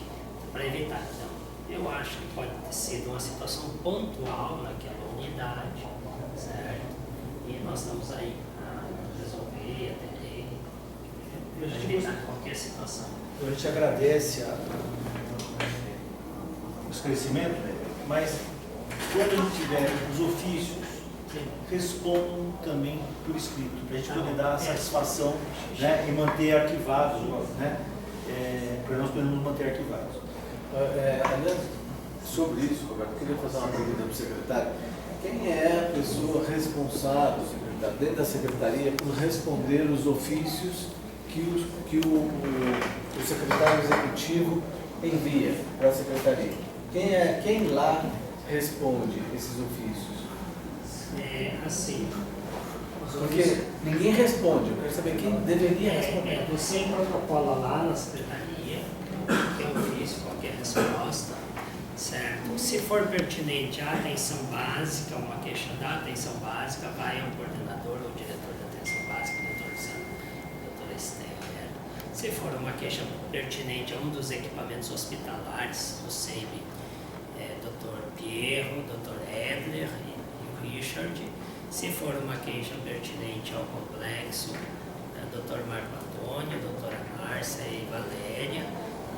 para evitar. Então, eu acho que pode ter sido uma situação pontual naquela unidade, certo? E nós estamos aí a resolver, atender, evitar qualquer situação. A gente agradece o esclarecimento, mas quando a gente tiver os ofícios, respondam também por escrito, para a gente poder dar satisfação, né, e manter arquivados, né, para nós podermos manter arquivados. Aliás, sobre isso, Roberto, eu queria fazer uma pergunta para o secretário. Quem é a pessoa responsável, secretário, dentro da secretaria, por responder os ofícios que o secretário executivo envia para a secretaria? Quem lá responde esses ofícios? Assim. Porque ninguém responde, eu quero saber quem deveria responder. Você protocola lá na secretaria, qualquer ofício, qualquer resposta, certo? Se for pertinente à atenção básica, uma queixa da atenção básica, vai ao coordenador ou diretor da atenção básica, doutor Esther. Se for uma queixa pertinente a um dos equipamentos hospitalares, do SEMI, doutor Pierro, doutor Edler e o Richard. Se for uma queixa pertinente ao complexo, doutor Marco Antônio, doutora Márcia e Valéria,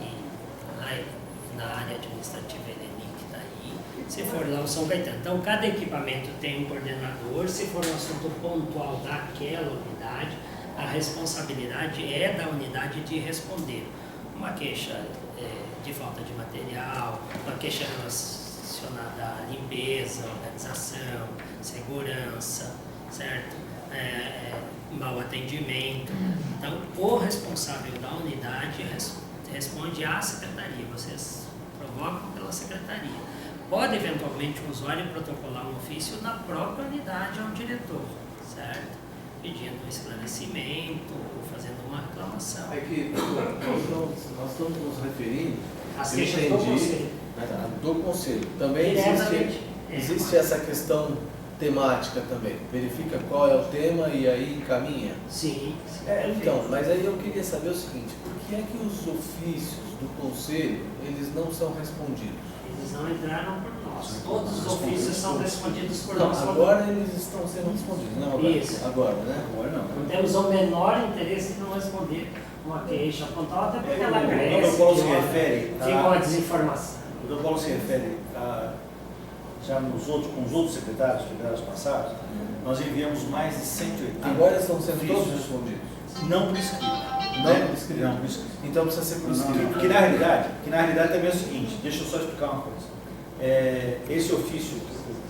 e na área administrativa Eleni, que está aí. Se for lá o São Caetano. Então, cada equipamento tem um coordenador. Se for um assunto pontual daquela unidade, a responsabilidade é da unidade de responder. Uma queixa de falta de material, uma queixa relacionada à limpeza, organização, segurança, certo? Mau atendimento. Então, o responsável da unidade responde à secretaria, vocês provocam pela secretaria. Pode, eventualmente, o usuário protocolar um ofício na própria unidade ao diretor, certo? Pedindo um esclarecimento, fazendo uma reclamação. É que nós estamos nos referindo, as eu queixas entendi, do conselho. Do conselho. Também existe essa questão temática também. Verifica qual é o tema e aí encaminha? Sim. Então, mas aí eu queria saber o seguinte, por que é que os ofícios do conselho, eles não são respondidos? Eles não entraram por nós. Todos os ofícios são respondidos por não, nós. Agora eles estão sendo respondidos, não, Roberto? Isso. Agora, né? Agora não. Não temos o menor interesse em não responder uma queixa pontual, até porque ela cresce. O Dr. Paulo se refere fica uma desinformação. O Dr. Paulo se refere já com os outros secretários passados, nós enviamos mais de 180. Agora estão sendo todos respondidos? Não por escrito. Não por escrito? Não por escrito. Então precisa ser por escrito. Porque na realidade também é o seguinte, deixa eu só explicar uma coisa. Esses ofícios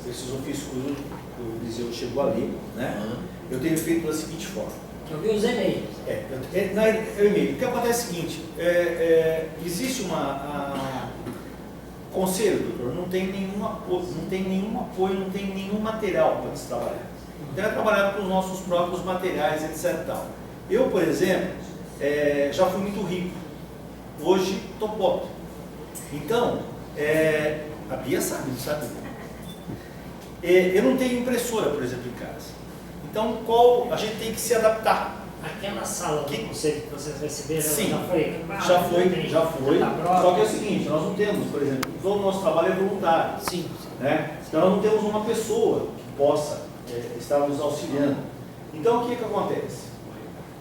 que o Eliseu chegou ali, né? Eu tenho feito da seguinte forma. Eu vi os e-mails. E-mail. O que acontece é o seguinte, existe conselho, doutor, não tem nenhum apoio, não tem nenhum material para se trabalhar. Então é trabalhado com os nossos próprios materiais, etc. Tal. Eu, por exemplo, já fui muito rico. Hoje estou pobre. Então, a Bia sabe, não sabe? Eu não tenho impressora, por exemplo, em casa. Então, a gente tem que se adaptar. Aquela sala do conselho que vocês receberam, sim, já foi? Já foi. Só que é o seguinte, nós não temos, por exemplo, todo o nosso trabalho é voluntário. Sim. Né? Então, nós não temos uma pessoa que possa estar nos auxiliando. Então, o que acontece?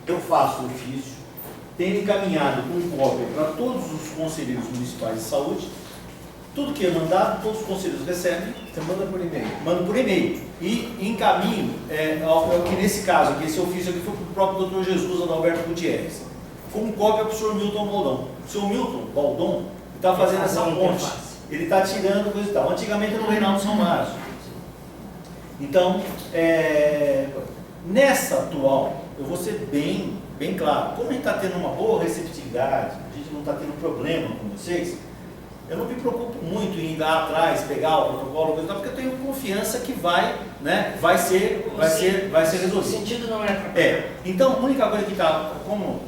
Eu faço o ofício, tenho encaminhado com cópia para todos os conselheiros municipais de saúde. Tudo que é mandado, todos os conselheiros recebem. Você manda por e-mail? Mando por e-mail. E encaminho, que nesse caso, aqui, esse ofício aqui foi para o próprio Dr. Jesus Adalberto Gutierrez. Com cópia para o senhor Milton Baldon. O senhor Milton Baldon está fazendo essa ponte. Ele está tirando coisa e tal. Antigamente era o Reinaldo São Márcio. Então, Nessa atual, eu vou ser bem claro, como a gente está tendo uma boa receptividade, a gente não está tendo problema com vocês, eu não me preocupo muito em ir lá atrás, pegar o protocolo, porque eu tenho confiança que vai ser resolvido. O sentido não é então, a única coisa que está, como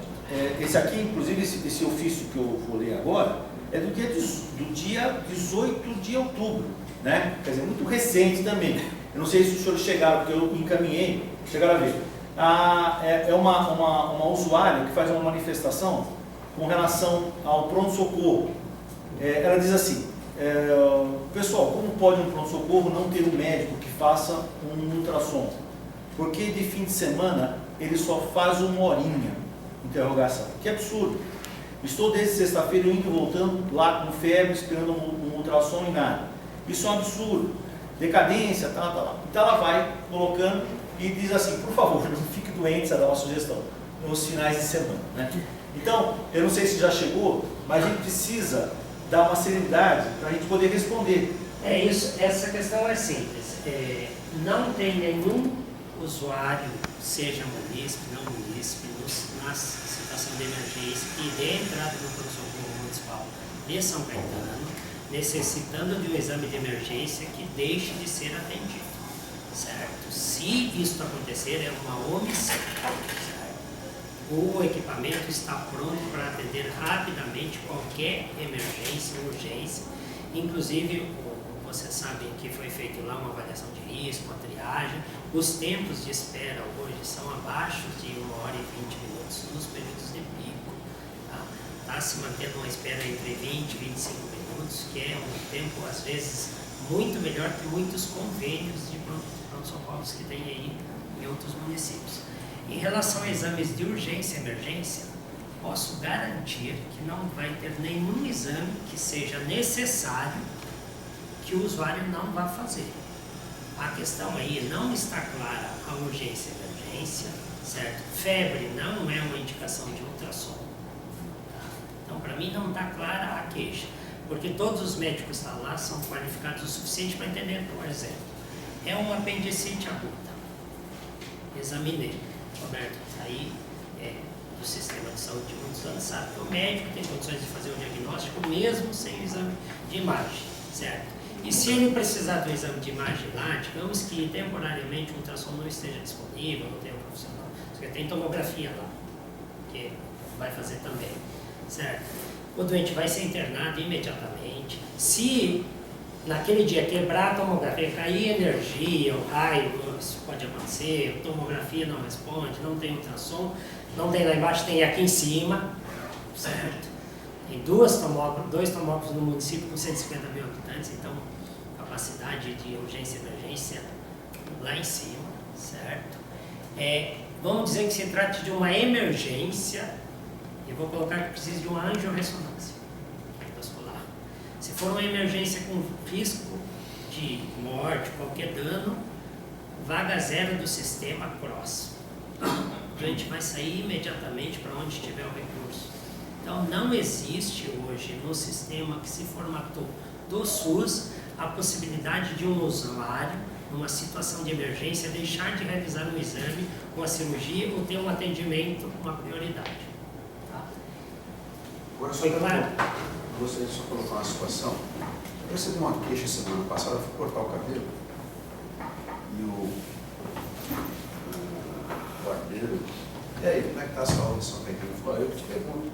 esse aqui, inclusive esse ofício que eu vou ler agora, é do dia 18 de outubro, né? Quer dizer, muito recente também. Eu não sei se os senhores chegaram, porque eu encaminhei, chegaram a ver. É uma usuária que faz uma manifestação com relação ao pronto-socorro. Ela diz assim, pessoal, como pode um pronto-socorro não ter um médico que faça um ultrassom? Porque de fim de semana ele só faz uma horinha, interrogação. Que absurdo. Estou desde sexta-feira indo e voltando lá com febre, esperando um ultrassom e nada. Isso é um absurdo. Decadência, tá. Então ela vai colocando e diz assim, por favor, não fique doente, essa dá uma sugestão, nos finais de semana, né? Então, eu não sei se já chegou, mas a gente precisa dar uma serenidade para a gente poder responder. É isso, essa questão é simples. Não tem nenhum usuário, seja munícipe, não munícipe, na situação de emergência e de entrada no pronto-socorro municipal de São Caetano, necessitando de um exame de emergência que deixe de ser atendido, certo? Se isso acontecer, é uma omissão, certo? O equipamento está pronto para atender rapidamente qualquer emergência, urgência, inclusive, você sabe que foi feito lá uma avaliação de risco, uma triagem, os tempos de espera hoje são abaixo de 1 hora e 20 minutos nos períodos de pico, tá se mantendo uma espera entre 20 e 25 minutos, que é um tempo, às vezes, muito melhor que muitos convênios de pronto-socorros que tem aí em outros municípios. Em relação a exames de urgência e emergência, posso garantir que não vai ter nenhum exame que seja necessário que o usuário não vá fazer. A questão aí não está clara a urgência e emergência, certo? Febre não é uma indicação de ultrassom. Tá? Então, para mim, não está clara a queixa, porque todos os médicos que estão lá são qualificados o suficiente para entender, por exemplo, é uma apendicite aguda. Examinei. Roberto, aí do sistema de saúde de muitos anos sabe que o médico tem condições de fazer o diagnóstico mesmo sem o exame de imagem, certo? E se ele precisar do exame de imagem lá, digamos que temporariamente o ultrassom não esteja disponível, não tem um profissional, porque tem tomografia lá, que vai fazer também, certo? O doente vai ser internado imediatamente. Se naquele dia quebrar a tomografia, cair energia, o raio, isso pode acontecer, a tomografia não responde, não tem ultrassom, não tem lá embaixo, tem aqui em cima, certo? Tem dois tomógrafos no município com 150 mil habitantes, então capacidade de urgência e emergência lá em cima, certo? Vamos dizer que se trate de uma emergência, eu vou colocar que precisa de uma angiorressonância endovascular. Se for uma emergência com risco de morte, qualquer dano, vaga zero do sistema próximo. O doente vai sair imediatamente para onde tiver o recurso. Então, não existe hoje no sistema que se formatou do SUS a possibilidade de um usuário, numa situação de emergência, deixar de realizar um exame, uma cirurgia ou ter um atendimento, uma prioridade. Tá? Agora, foi claro? Eu gostaria de só colocar uma situação. Eu recebi uma queixa semana passada, fui cortar o cabelo e o barbeiro, e aí, como é que está a saúde de São Caetano? Ele falou, eu te pergunto,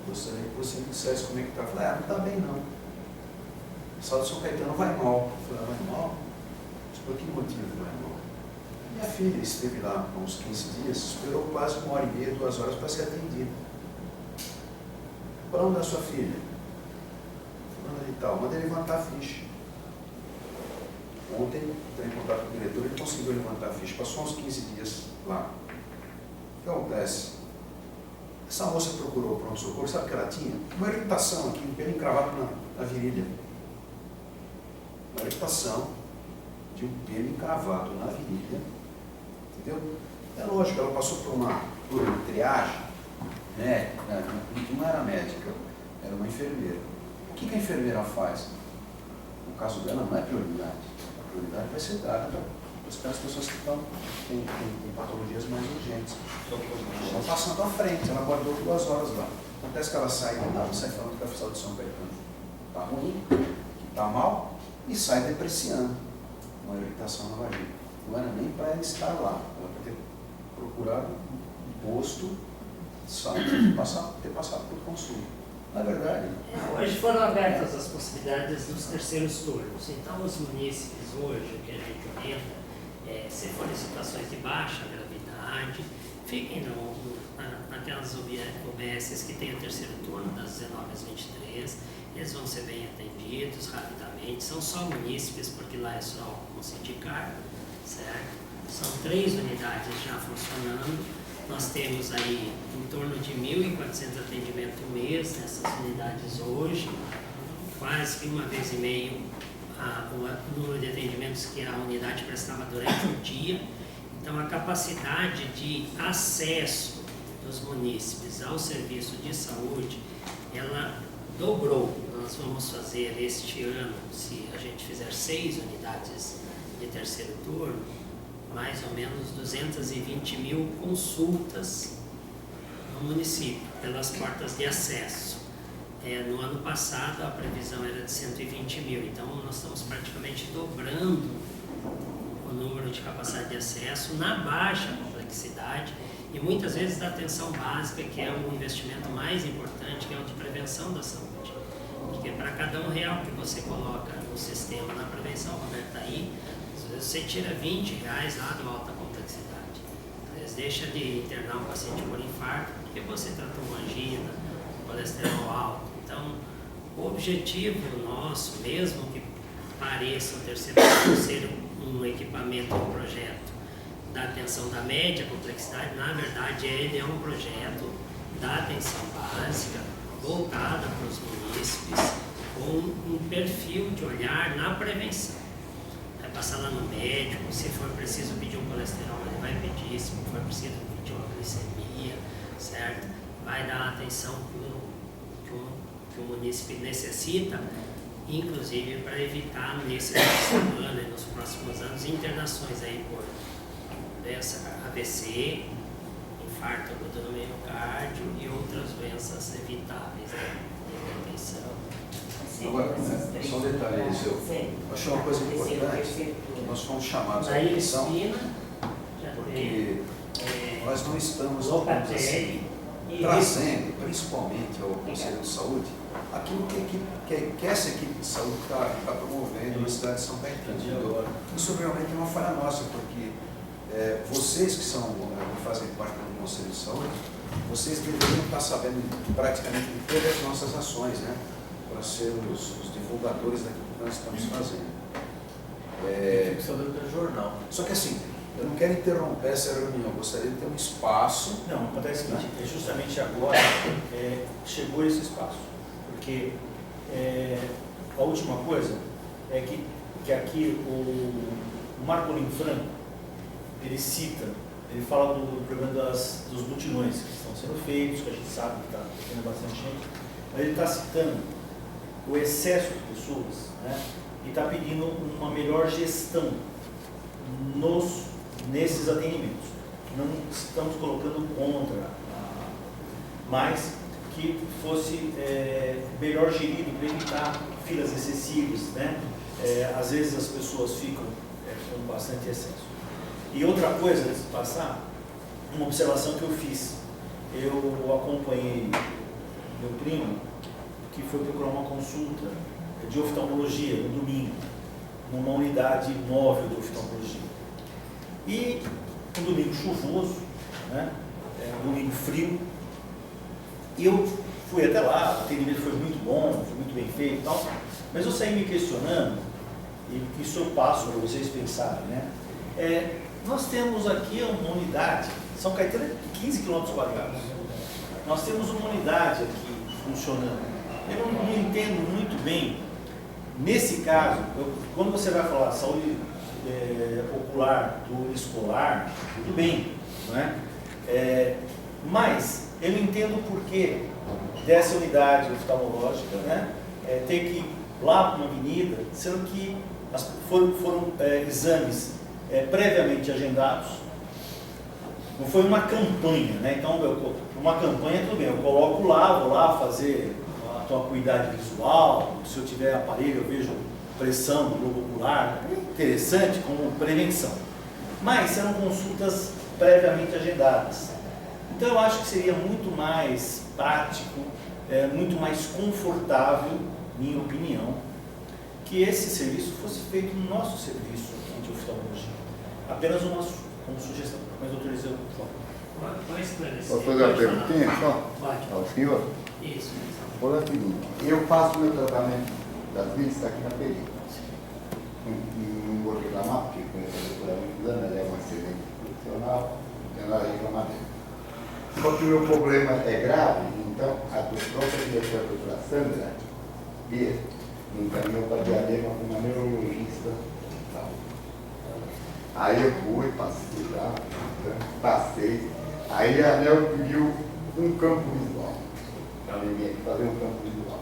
gostaria que você me dissesse como é que está. Eu falei, não está bem não. A saúde de São Caetano vai mal. Eu falei, vai mal? Por que motivo vai mal? Minha filha esteve lá há uns 15 dias, esperou quase 1 hora e meia, 2 horas para ser atendida. Qual é o nome da sua filha? Fulana de tal, mandei levantar a ficha. Ontem, entrei em contato com o diretor, ele conseguiu levantar a ficha, passou uns 15 dias lá. O que acontece? Essa moça procurou o pronto-socorro, sabe o que ela tinha? Uma irritação aqui, um pelo encravado na virilha. Uma irritação de um pelo encravado na virilha, entendeu? É lógico, ela passou por uma triagem, né? Não era médica, era uma enfermeira. O que a enfermeira faz? No caso dela não é prioridade. A prioridade vai ser dada para as pessoas que estão com patologias mais urgentes. Estão passando à frente, ela guardou 2 horas lá. Acontece que ela sai de lá, sai falando que a fiscal de São Caetano está ruim, que está mal, e sai depreciando uma irritação na vagina. Não era nem para ela estar lá, ela para ter procurado um posto de saúde, ter passado por consulta. Na verdade. Hoje foram abertas as possibilidades dos terceiros turnos. Então, os munícipes hoje, o que a gente orienta, se forem situações de baixa gravidade, fiquem naquelas UBSs que tem o terceiro turno, das 19 às 23, eles vão ser bem atendidos rapidamente. São só munícipes, porque lá é só um sindicato, certo? São 3 unidades já funcionando. Nós temos aí em torno de 1.400 atendimentos por mês nessas unidades hoje, quase que 1,5 vezes o número de atendimentos que a unidade prestava durante o dia. Então, a capacidade de acesso dos munícipes ao serviço de saúde, ela dobrou. Nós vamos fazer este ano, se a gente fizer 6 unidades de terceiro turno, mais ou menos 220 mil consultas no município, pelas portas de acesso. No ano passado, a previsão era de 120 mil, então nós estamos praticamente dobrando o número de capacidade de acesso na baixa complexidade e muitas vezes da atenção básica, que é o investimento mais importante, que é o de prevenção da saúde. Porque para cada R$1 que você coloca no sistema, na prevenção, Roberto, aí, às vezes você tira R$20 lá do alta complexidade. Às vezes deixa de internar um paciente por infarto, porque você tratou uma angina, colesterol alto. Então, o objetivo nosso, mesmo que pareça o terceiro ser um equipamento, um projeto da atenção da média complexidade, na verdade ele é um projeto da atenção básica, voltada para os munícipes, com um perfil de olhar na prevenção. Vai passar lá no médico, se for preciso pedir um colesterol, ele vai pedir, se for preciso pedir uma glicemia, certo? Vai dar a atenção que o munícipe necessita, inclusive para evitar nesse semana e nos próximos anos internações aí por doença AVC, infarto agudo no miocárdio e outras doenças evitáveis, né? Hipertensão. Agora, só um detalhe aí, eu achei uma coisa importante, nós fomos chamados à atenção, porque nós não estamos assim, trazendo, principalmente ao Conselho de Saúde, aquilo que essa equipe de saúde está promovendo na cidade de São Caetano. Isso realmente é uma falha nossa, porque vocês que fazem parte do Conselho de Saúde, vocês deveriam estar sabendo praticamente de todas as nossas ações, né? Para ser os divulgadores daquilo que nós estamos fazendo. Fico sabendo do jornal. Só que assim, eu não quero interromper essa reunião, eu gostaria de ter um espaço. Não, acontece o seguinte, justamente agora chegou esse espaço, porque a última coisa é que aqui o Marcolino Franco, ele cita, ele fala do problema dos mutirões que estão sendo feitos, que a gente sabe que está tendo bastante gente, mas ele está citando o excesso de pessoas, né, e está pedindo uma melhor gestão nesses atendimentos. Não estamos colocando contra, mas que fosse melhor gerido para evitar filas excessivas, né? Às vezes as pessoas ficam com bastante excesso. E outra coisa, antes de passar, uma observação que eu fiz. Eu acompanhei meu primo, que foi procurar uma consulta de oftalmologia no domingo, numa unidade móvel de oftalmologia. E um domingo chuvoso, né? Um domingo frio, e eu fui até lá, o atendimento foi muito bom, foi muito bem feito e tal, mas eu saí me questionando, e isso eu passo para vocês pensarem, né? Nós temos aqui uma unidade, São Caetano é 15 km². Nós temos uma unidade aqui funcionando. Eu não entendo muito bem, nesse caso, quando você vai falar saúde ocular do escolar, tudo bem, não é? Mas eu não entendo o porquê dessa unidade oftalmológica, né, ter que ir lá para uma avenida, sendo que foram exames previamente agendados. Não foi uma campanha, né? Então, uma campanha, tudo bem, eu coloco lá, vou lá fazer a tua acuidade visual, se eu tiver aparelho, eu vejo pressão do globo ocular, é interessante como prevenção. Mas serão consultas previamente agendadas. Então, eu acho que seria muito mais prático, muito mais confortável, minha opinião, que esse serviço fosse feito no nosso serviço aqui de oftalmologia. Apenas como sugestão. Mas, doutor Eliseu, por favor. Posso fazer uma perguntinha só? Pode. Ao senhor? Isso. Olha o seguinte, eu faço meu tratamento das vistas aqui na periferia. Não vou reclamar, porque conheço a doutora há muitos anos, ela é uma excelente profissional, não tenho nada a reclamar dela. Só que o meu problema é grave, então a própria diretora, a doutora Sandra, me encaminhou para diadema com uma neurologista. Aí eu fui, passei, aí a ANEL pediu um campo visual. Para mim vir aqui fazer um campo visual.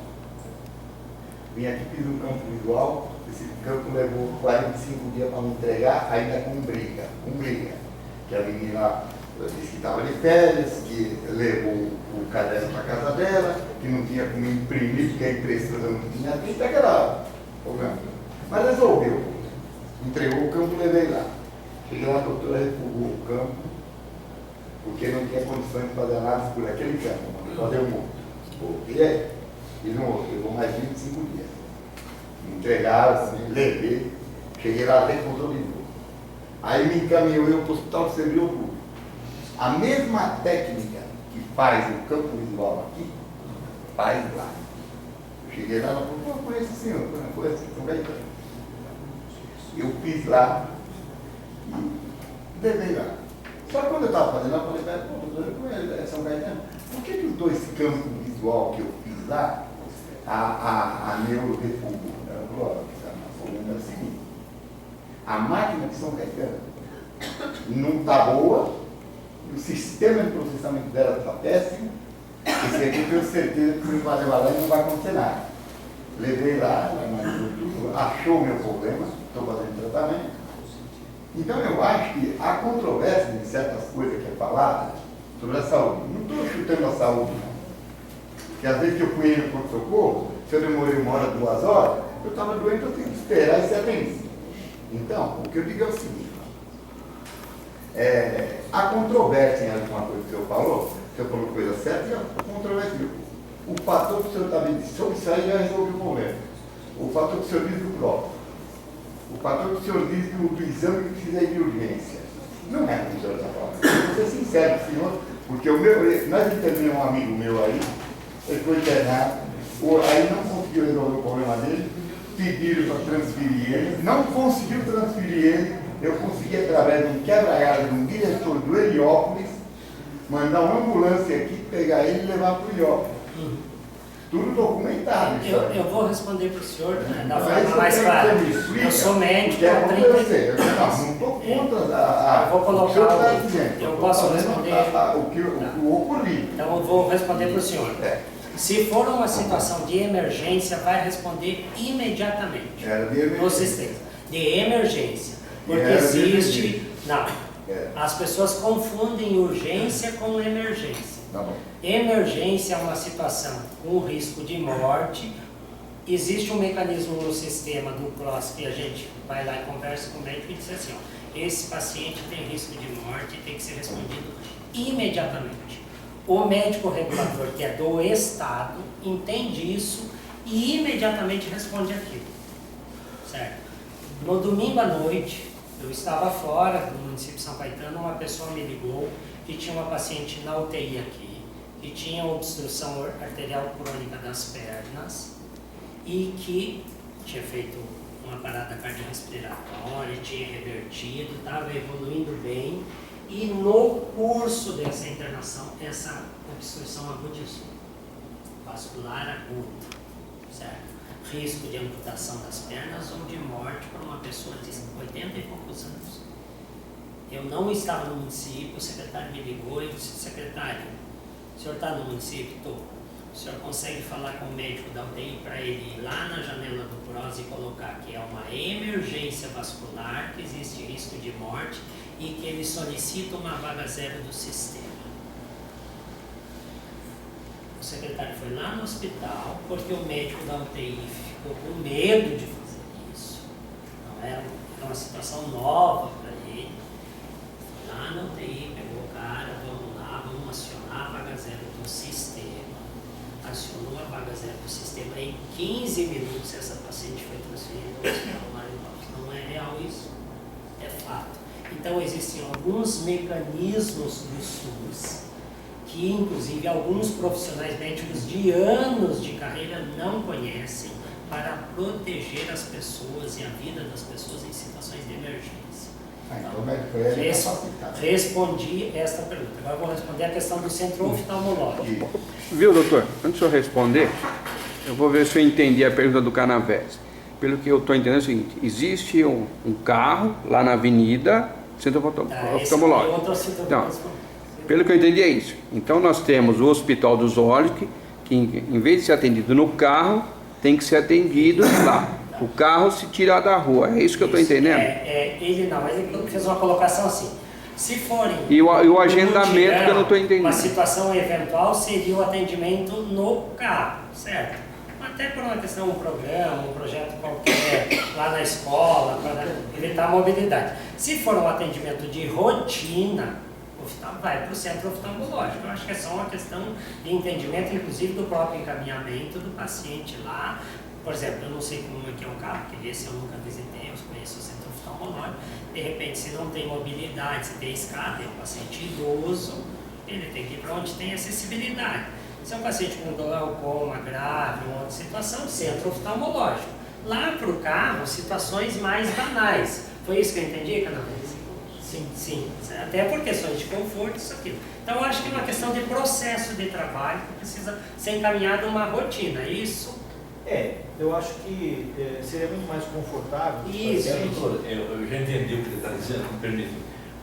Vim aqui, fiz um campo visual, esse campo levou 45 dias para me entregar, ainda com briga. Que a menina disse que estava de férias, que levou o caderno para casa dela, que não tinha como imprimir, porque a impressora não tinha tinta, aquela problema. Mas resolveu. Entregou o campo e levei lá. Cheguei lá, a doutora refugou o campo, porque não tinha condições de fazer análise por aquele campo, fazer um outro. Voltei, fiz um outro, levou mais 25 dias. Me entregaram, levei, cheguei lá, refusou de novo. Aí me encaminhou eu para o Hospital de Servidor Público. A mesma técnica que faz o campo visual aqui, faz lá. Eu cheguei lá, ela falou, eu conheço o senhor, eu conheço São Caetano. Eu fiz lá e levei lá. Só que quando eu estava fazendo, eu falei, doutor, eu conheço São Caetano, por que os dois campos visual que eu fiz lá, a neuro refugou? Ela falou, o problema é o seguinte, a máquina de São Caetano não está boa, o sistema de processamento dela está péssimo, esse aqui eu tenho certeza que você vai levar lá e não vai acontecer nada. Levei lá, ela analisou tudo, achou o meu problema, estou fazendo tratamento. Então eu acho que há controvérsia de certas coisas que é falada sobre a saúde. Não estou chutando a saúde, não. Porque às vezes que eu fui no pronto-socorro, se eu demorei 1 hora, 2 horas, eu estava doente, eu tenho que esperar e ser atendido. Então, o que eu digo é o seguinte, há controvérsia em relação a coisa que o senhor falou coisa certa e há controvérsia. O fator que o senhor está me dizendo, sobre isso aí já resolveu o problema. O fator que o senhor diz do próprio. O fator que o senhor diz do exame que precisa de urgência. Não é o que o senhor está falando. Eu vou ser sincero, senhor, porque nós internamos um amigo meu aí, ele foi internado, aí não conseguiu resolver o problema dele, pediram para transferir ele, não conseguiu transferir ele, eu consegui através de um quebra-galho de um diretor do Heliópolis, mandar uma ambulância aqui, pegar ele e levar para o Heliópolis. Tudo documentado. Eu vou responder para o senhor da forma mais clara. Eu sou médico há 30 anos. Não estou contra eu vou colocar eu posso responder o que ocorrido. Então eu vou responder para o senhor. Se for uma situação de emergência, vai responder imediatamente no sistema. De emergência. Porque existe... Não. As pessoas confundem urgência com emergência. Emergência é uma situação com risco de morte. Existe um mecanismo no sistema do CROSS que a gente vai lá e conversa com o médico e diz assim, ó, esse paciente tem risco de morte e tem que ser respondido imediatamente. O médico regulador, que é do Estado, entende isso e imediatamente responde aquilo. Certo? No domingo à noite, eu estava fora do município de São Caetano, uma pessoa me ligou que tinha uma paciente na UTI aqui, que tinha obstrução arterial crônica das pernas e que tinha feito uma parada cardiorrespiratória, tinha revertido, estava evoluindo bem e no curso dessa internação, essa obstrução agudizou, vascular aguda, certo? Risco de amputação das pernas ou de morte para uma pessoa de 80 e poucos anos. Eu não estava no município, o secretário me ligou e disse, secretário, o senhor está no município? Estou. o senhor consegue falar com o médico da UTI para ele ir lá na janela do PROS e colocar que é uma emergência vascular, que existe risco de morte e que ele solicita uma vaga zero do sistema. O secretário foi lá no hospital porque o médico da UTI ficou com medo de fazer isso. Não era uma situação nova para ele. Foi lá na UTI, pegou o cara, vamos lá, vamos acionar a vaga zero do sistema. Acionou a vaga zero do sistema. Em 15 minutos essa paciente foi transferida ao hospital Marinópolis. Não é real isso? É fato. Então existem alguns mecanismos do SUS que inclusive alguns profissionais médicos de anos de carreira não conhecem para proteger as pessoas e a vida das pessoas em situações de emergência. Então o médico é capacitado. Respondi esta pergunta. Agora vou responder a questão do centro oftalmológico. Viu, doutor? Antes de eu responder, eu vou ver se eu entendi a pergunta do Canavés. Pelo que eu estou entendendo é o seguinte, existe um carro lá na avenida, centro oftalmológico. Então, pelo que eu entendi é isso. Então nós temos o Hospital dos Olhos, que em vez de ser atendido no carro, tem que ser atendido lá. O carro se tirar da rua, é isso que eu estou entendendo? Ele não, mas ele fez uma colocação assim. Se forem... E o agendamento que eu não estou entendendo. Uma situação eventual seria o atendimento no carro, certo? Até por uma questão, um programa, um projeto qualquer, lá na escola, para evitar a mobilidade. Se for um atendimento de rotina, vai para o centro oftalmológico. Eu acho que é só uma questão de entendimento, inclusive do próprio encaminhamento do paciente lá. Por exemplo, eu não sei como é que é o carro, porque esse eu nunca visitei, eu conheço o centro oftalmológico. De repente, se não tem mobilidade, se tem escada, é um paciente idoso, ele tem que ir para onde tem acessibilidade. Se é um paciente com glaucoma grave, uma outra situação, centro oftalmológico. Lá para o carro, situações mais banais. Foi isso que eu entendi, Canavés? Sim. Até por questões de conforto, isso aqui. Então, eu acho que é uma questão de processo de trabalho que precisa ser encaminhada uma rotina. Isso... eu acho que seria muito mais confortável. Isso. Doutor, eu já entendi o que ele está dizendo, me permite.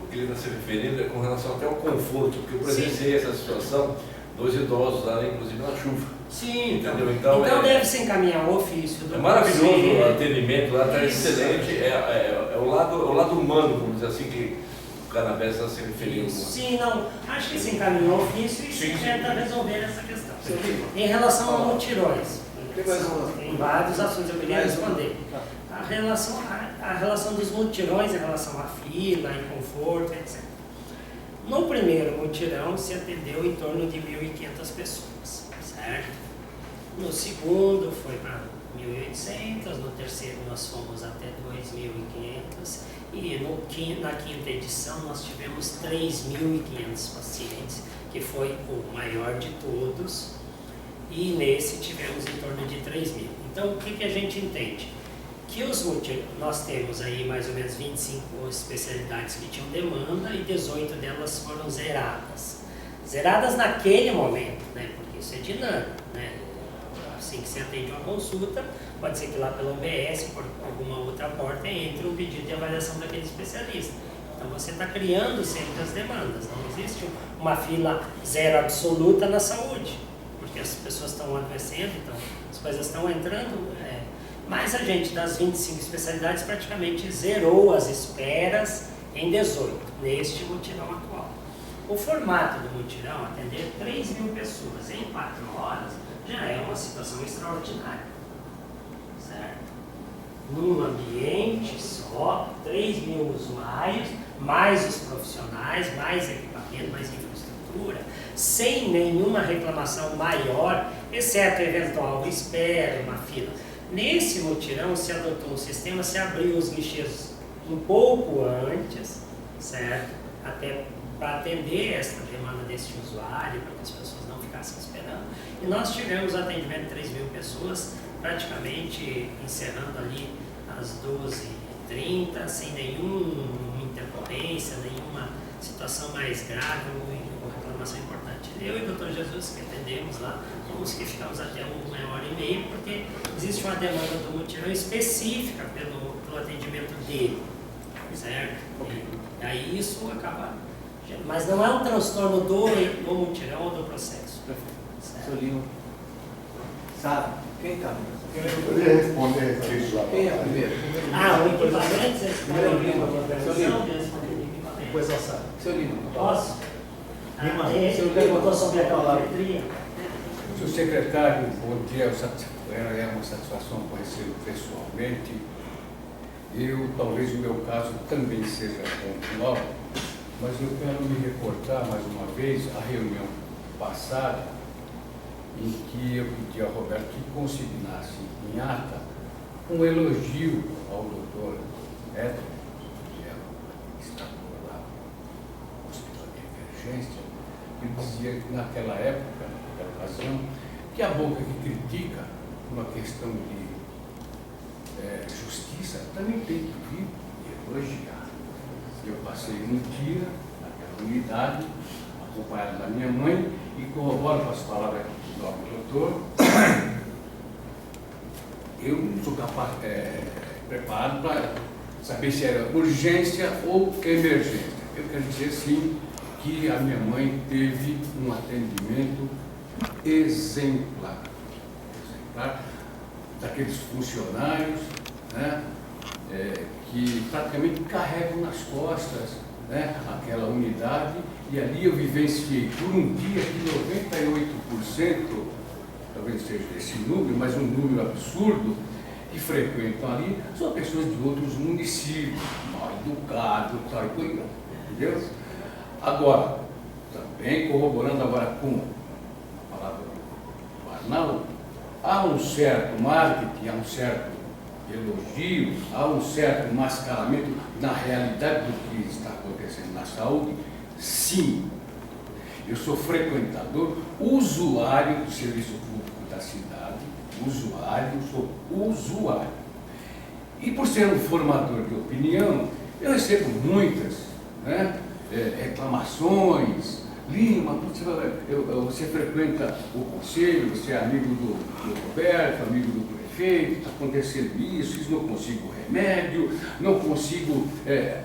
O que ele está se referindo é com relação até ao conforto, porque eu presenciei essa situação dos idosos lá, inclusive na chuva. Sim, entendeu? Então deve-se encaminhar o ofício do maravilhoso conselho. o atendimento lá, está excelente. É o lado humano, vamos dizer assim, que o Canavés está se referindo. Sim, não. Acho que se encaminha o ofício e se tenta resolver essa questão. Em relação a mutirões, tem vários assuntos que eu queria responder. A relação dos mutirões em relação à fila, em conforto, etc. No primeiro mutirão se atendeu em torno de 1.500 pessoas, certo? No segundo foi para 1.800, no terceiro nós fomos até 2.500 e na quinta edição nós tivemos 3.500 pacientes, que foi o maior de todos, e nesse tivemos em torno de 3.000. Então o que a gente entende? Que nós temos aí mais ou menos 25 especialidades que tinham demanda e 18 delas foram zeradas. Zeradas naquele momento, né? Porque isso é dinâmico, né? Assim que se atende uma consulta, pode ser que lá pelo OBS, por alguma outra porta, entre um pedido de avaliação daquele especialista. Então você está criando sempre as demandas, não existe uma fila zero absoluta na saúde, porque as pessoas estão adoecendo, então as coisas estão entrando... Mas a gente, das 25 especialidades, praticamente zerou as esperas em 18, neste mutirão atual. O formato do mutirão, atender 3.000 pessoas em 4 horas, já é uma situação extraordinária, certo? Num ambiente só, 3.000 usuários, mais os profissionais, mais equipamento, mais infraestrutura, sem nenhuma reclamação maior, exceto eventual espera, uma fila. Nesse mutirão se adotou um sistema, se abriu os guichês um pouco antes, certo? Até para atender essa demanda desse usuário, para que as pessoas não ficassem esperando. E nós tivemos atendimento de 3.000 pessoas, praticamente encerrando ali às 12h30, sem nenhuma intercorrência, nenhuma situação mais grave ou reclamação importante. Eu e o Dr. Jesus, que atendemos lá, fomos que ficamos até 1h30, porque existe uma demanda do mutirão específica pelo atendimento dele, certo? E aí isso acaba... Mas não é um transtorno do mutirão ou do processo. Solinho, Sabe? Quem está? Eu ia responder a respeito lá. Quem é primeiro? Ah, o equipamento, vocês Primeiro querem Lima, uma seu organização? Lima. Depois eu saio. Seu Lima. Posso? Lima, Ele seu Lima. perguntou sobre a calorimetria. Senhor secretário, bom dia, é uma satisfação conhecê-lo pessoalmente. Talvez o meu caso também seja pontual, mas eu quero me reportar mais uma vez à reunião passada, em que eu pedi ao Roberto que consignasse em ata um elogio ao doutor Edson, que é o estador lá do Hospital de Emergência. Ele dizia que naquela época, naquela ocasião, que a boca que critica uma questão de justiça também tem que vir e elogiar. Eu passei um dia naquela unidade, acompanhado da minha mãe, e corroboro com as palavras do nobre doutor. Eu não sou capaz, preparado para saber se era urgência ou emergência. Eu quero dizer, sim, que a minha mãe teve um atendimento exemplar daqueles funcionários, né, que praticamente carregam nas costas, né, aquela unidade, e ali eu vivenciei por um dia que 98%, talvez seja esse número, mas um número absurdo, que frequentam ali, são pessoas de outros municípios, mal educados, tal e coisa, entendeu? Agora, também corroborando agora com a palavra do Arnaldo, há um certo marketing, há um certo elogio, há um certo mascaramento na realidade do que está acontecendo na saúde. Sim, eu sou frequentador, usuário do serviço público da cidade, sou usuário. E por ser um formador de opinião, eu recebo muitas, né, reclamações. Lima, você frequenta o conselho, você é amigo do Roberto, amigo do prefeito, está acontecendo isso, não consigo remédio, não consigo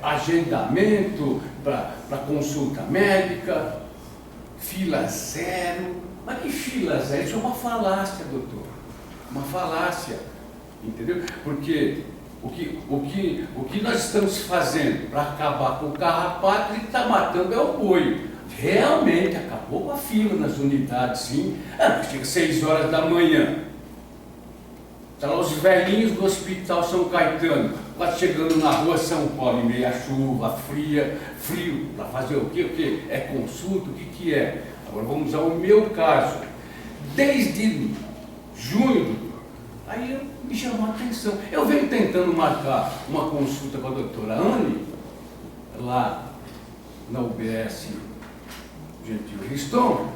agendamento para consulta médica, fila zero. Mas que fila zero? Isso é uma falácia, doutor. Uma falácia, entendeu? Porque o que nós estamos fazendo para acabar com o carrapato, ele está matando é o boi. Realmente, acabou a fila nas unidades, sim. Chega 6 horas da manhã. Estão lá os velhinhos do Hospital São Caetano, quase chegando na rua São Paulo, em meia chuva, frio, para fazer o quê? O quê? É consulta? O que é? Agora vamos ao meu caso. Desde junho, aí me chamou a atenção. Eu venho tentando marcar uma consulta com a doutora Anne, lá na UBS Gentil Riston.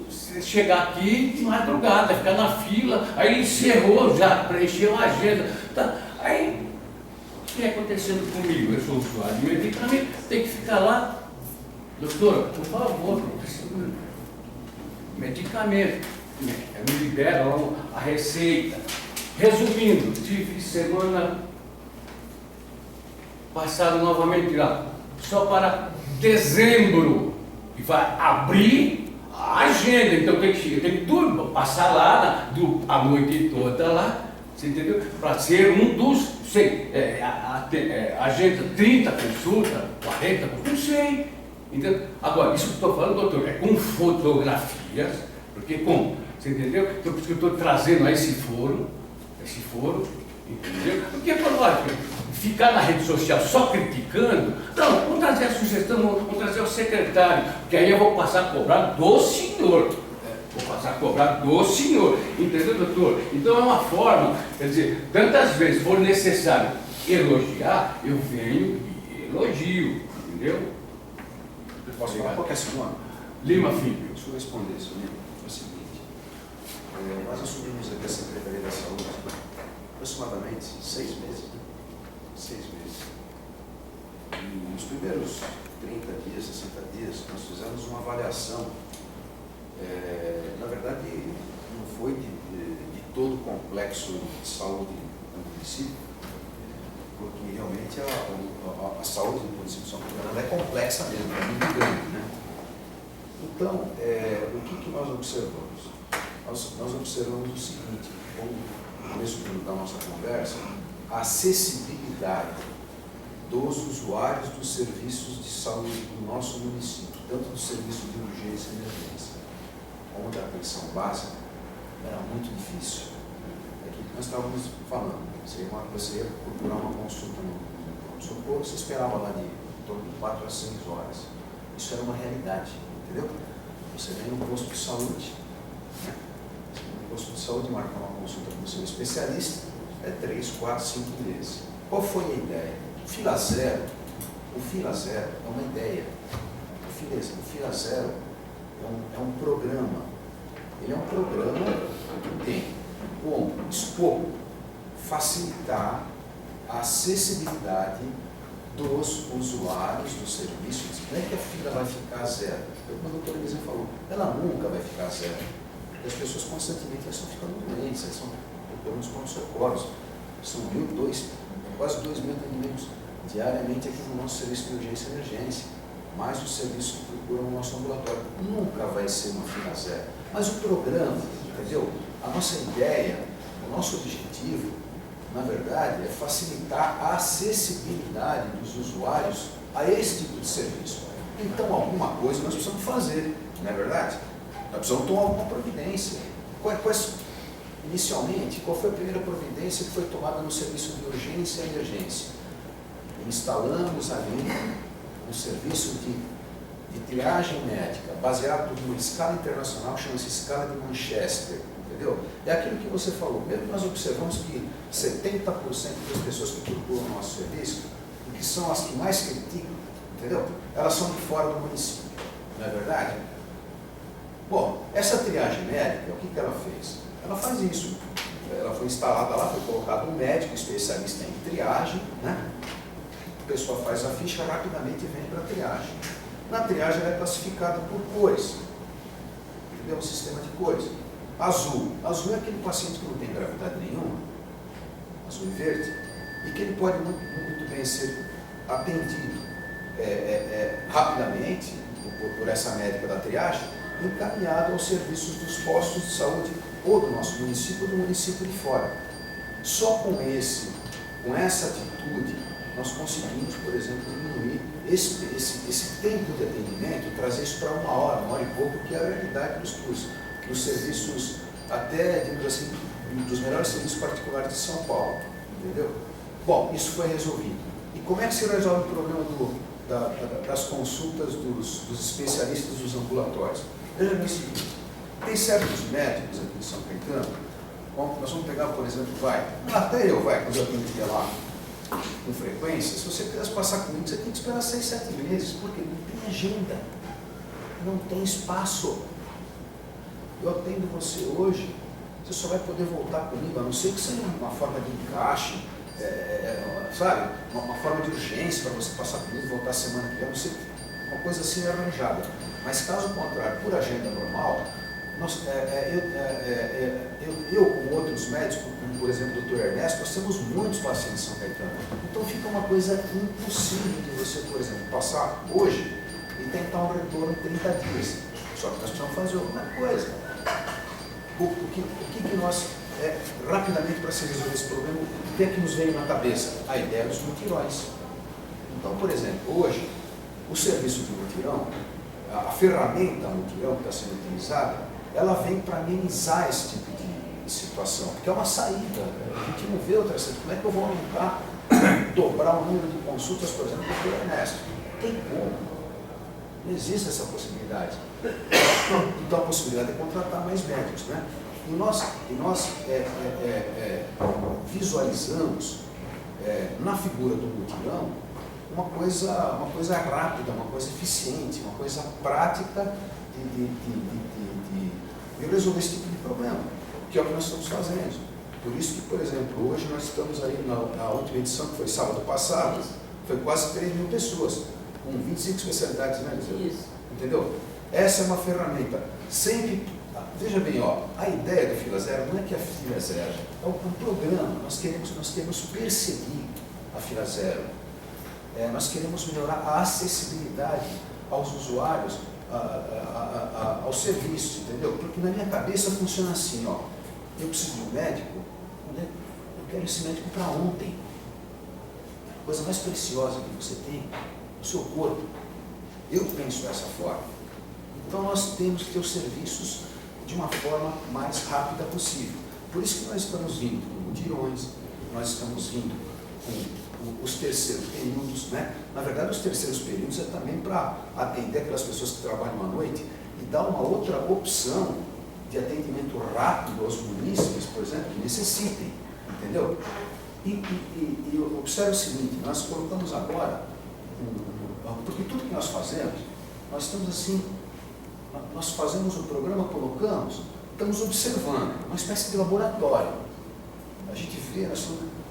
Você chegar aqui de madrugada, ficar na fila, aí encerrou, já preencheu a agenda. Tá. Aí, o que é acontecendo comigo? Eu sou usuário de medicamento, tem que ficar lá. Doutora, por favor, eu preciso de medicamento. Me libera lá a receita. Resumindo, tive semana passada novamente lá, só para dezembro, e vai abrir a agenda. Então eu tenho que passar lá a noite toda lá, você entendeu? Para ser um dos, agenda 30 consultas, 40 consultas, não sei. Entendeu? Agora, isso que eu estou falando, doutor, é com fotografias, porque como? Você entendeu? Então por isso que eu estou trazendo aí esse foro, entendeu? Porque ficar na rede social só criticando, não, vamos trazer a sugestão, vamos trazer o secretário, porque aí eu vou passar a cobrar do senhor. Entendeu, doutor? Então é uma forma, quer dizer, tantas vezes for necessário elogiar, eu venho e elogio, entendeu? Posso falar qual que é seu nome? Lima Filho. Deixa eu responder isso, Lima. É o seguinte, nós assumimos aqui a Secretaria da Saúde aproximadamente 6 meses, né? 6 meses. E nos primeiros 30 dias, 60 dias, nós fizemos uma avaliação. Na verdade, não foi de todo o complexo de saúde do município, porque realmente a saúde do município de São Caetano é complexa mesmo, é muito grande, né? Então, o que nós observamos? nós observamos o seguinte, como no começo da nossa conversa, a acessibilidade dos usuários dos serviços de saúde do nosso município, tanto do serviço de urgência e emergência, como da atenção básica, era muito difícil. É aquilo que nós estávamos falando. Você ia procurar uma consulta no pronto-socorro, você esperava lá de em torno de 4 a 6 horas. Isso era uma realidade, entendeu? Você vem no posto de saúde, né? Você vem no posto de saúde, marca uma consulta com o seu especialista, é 3, 4, 5 vezes. Qual foi a ideia? O fila zero é uma ideia. O fila zero é um programa. Ele é um programa que tem como escopo facilitar a acessibilidade dos usuários do serviço. Não é que a fila vai ficar zero. Como a doutora Elisa falou, ela nunca vai ficar zero. Porque as pessoas constantemente estão ficando doentes, elas estão procurando os pronto-socorros. São quase 2 mil atendimentos diariamente aqui no nosso serviço de urgência e emergência. Mais os serviços que procuram no nosso ambulatório. Nunca vai ser uma fila zero. Mas o programa, entendeu? A nossa ideia, o nosso objetivo, na verdade, é facilitar a acessibilidade dos usuários a esse tipo de serviço. Então, alguma coisa nós precisamos fazer, não é verdade? Nós precisamos tomar alguma providência. Inicialmente, qual foi a primeira providência que foi tomada no serviço de urgência e emergência? Instalamos ali um serviço de triagem médica, baseado numa escala internacional, chama-se escala de Manchester, entendeu? É aquilo que você falou, mesmo nós observamos que 70% das pessoas que procuram o nosso serviço, que são as que mais criticam, entendeu? Elas são de fora do município, não é verdade? Bom, essa triagem médica, o que ela fez? Ela faz isso. Ela foi instalada lá, foi colocado um médico especialista em triagem, né? A pessoa faz a ficha, rapidamente vem para a triagem. Na triagem ela é classificada por cores, entendeu? Um sistema de cores. Azul. Azul é aquele paciente que não tem gravidade nenhuma, azul e verde, e que ele pode muito bem ser atendido rapidamente por essa médica da triagem, encaminhado aos serviços dos postos de saúde ou do nosso município ou do município de fora. Só com essa atitude, nós conseguimos, por exemplo, diminuir esse tempo de atendimento, trazer isso para 1 hora e pouco, que é a realidade dos serviços, até, digamos assim, dos melhores serviços particulares de São Paulo, entendeu? Bom, isso foi resolvido. E como é que se resolve o problema das consultas dos especialistas dos ambulatórios? Veja bem o seguinte, tem certos médicos aqui em São Caetano, nós vamos pegar, por exemplo, até eu, quando eu atendia lá com frequência, se você quisesse passar comigo, você tem que esperar 6, 7 meses, porque não tem agenda, não tem espaço. Eu atendo você hoje, você só vai poder voltar comigo, a não ser que seja uma forma de encaixe, sabe? Uma forma de urgência para você passar comigo e voltar semana que vem, a não ser uma coisa assim arranjada. Mas caso contrário, por agenda normal, eu com outros médicos, como por exemplo o Dr. Ernesto, nós temos muitos pacientes em São Caetano. Então fica uma coisa impossível de você, por exemplo, passar hoje e tentar um retorno em 30 dias. Só que nós precisamos fazer alguma coisa. O que nós, rapidamente para se resolver esse problema, o que é que nos veio na cabeça? A ideia dos mutirões. Então, por exemplo, hoje, o serviço de mutirão, a ferramenta mutirão que está sendo utilizada, ela vem para amenizar esse tipo de situação, porque é uma saída. A gente não vê outra saída. Como é que eu vou aumentar, dobrar o número de consultas, por exemplo, do Dr. Ernesto? Não tem como. Não existe essa possibilidade. Então a possibilidade é contratar mais médicos, né? E nós visualizamos na figura do mutirão uma coisa rápida, uma coisa eficiente, uma coisa prática de resolver esse tipo de problema, que é o que nós estamos fazendo. Por isso que, por exemplo, hoje nós estamos aí na última edição, que foi sábado passado, foi quase 3 mil pessoas, com 25 especialidades, né, Eliseu? Isso. Entendeu? Essa é uma ferramenta. Sempre, veja bem, a ideia do Fila Zero não é que a Fila é zero, é um programa. Nós queremos perseguir a Fila Zero. Nós queremos melhorar a acessibilidade aos usuários aos serviços, entendeu? Porque na minha cabeça funciona assim, ó, eu preciso de um médico, eu quero esse médico para ontem. A coisa mais preciosa que você tem é o seu corpo. Eu penso dessa forma. Então nós temos que ter os serviços de uma forma mais rápida possível. Por isso que nós estamos vindo com mutirões, nós estamos vindo com os terceiros períodos, né? Na verdade, os terceiros períodos é também para atender aquelas pessoas que trabalham à noite e dar uma outra opção de atendimento rápido aos munícipes, por exemplo, que necessitem, entendeu? E observe o seguinte, nós colocamos agora, porque tudo que nós fazemos, nós estamos assim, nós fazemos o programa, colocamos, estamos observando, uma espécie de laboratório. A gente vê,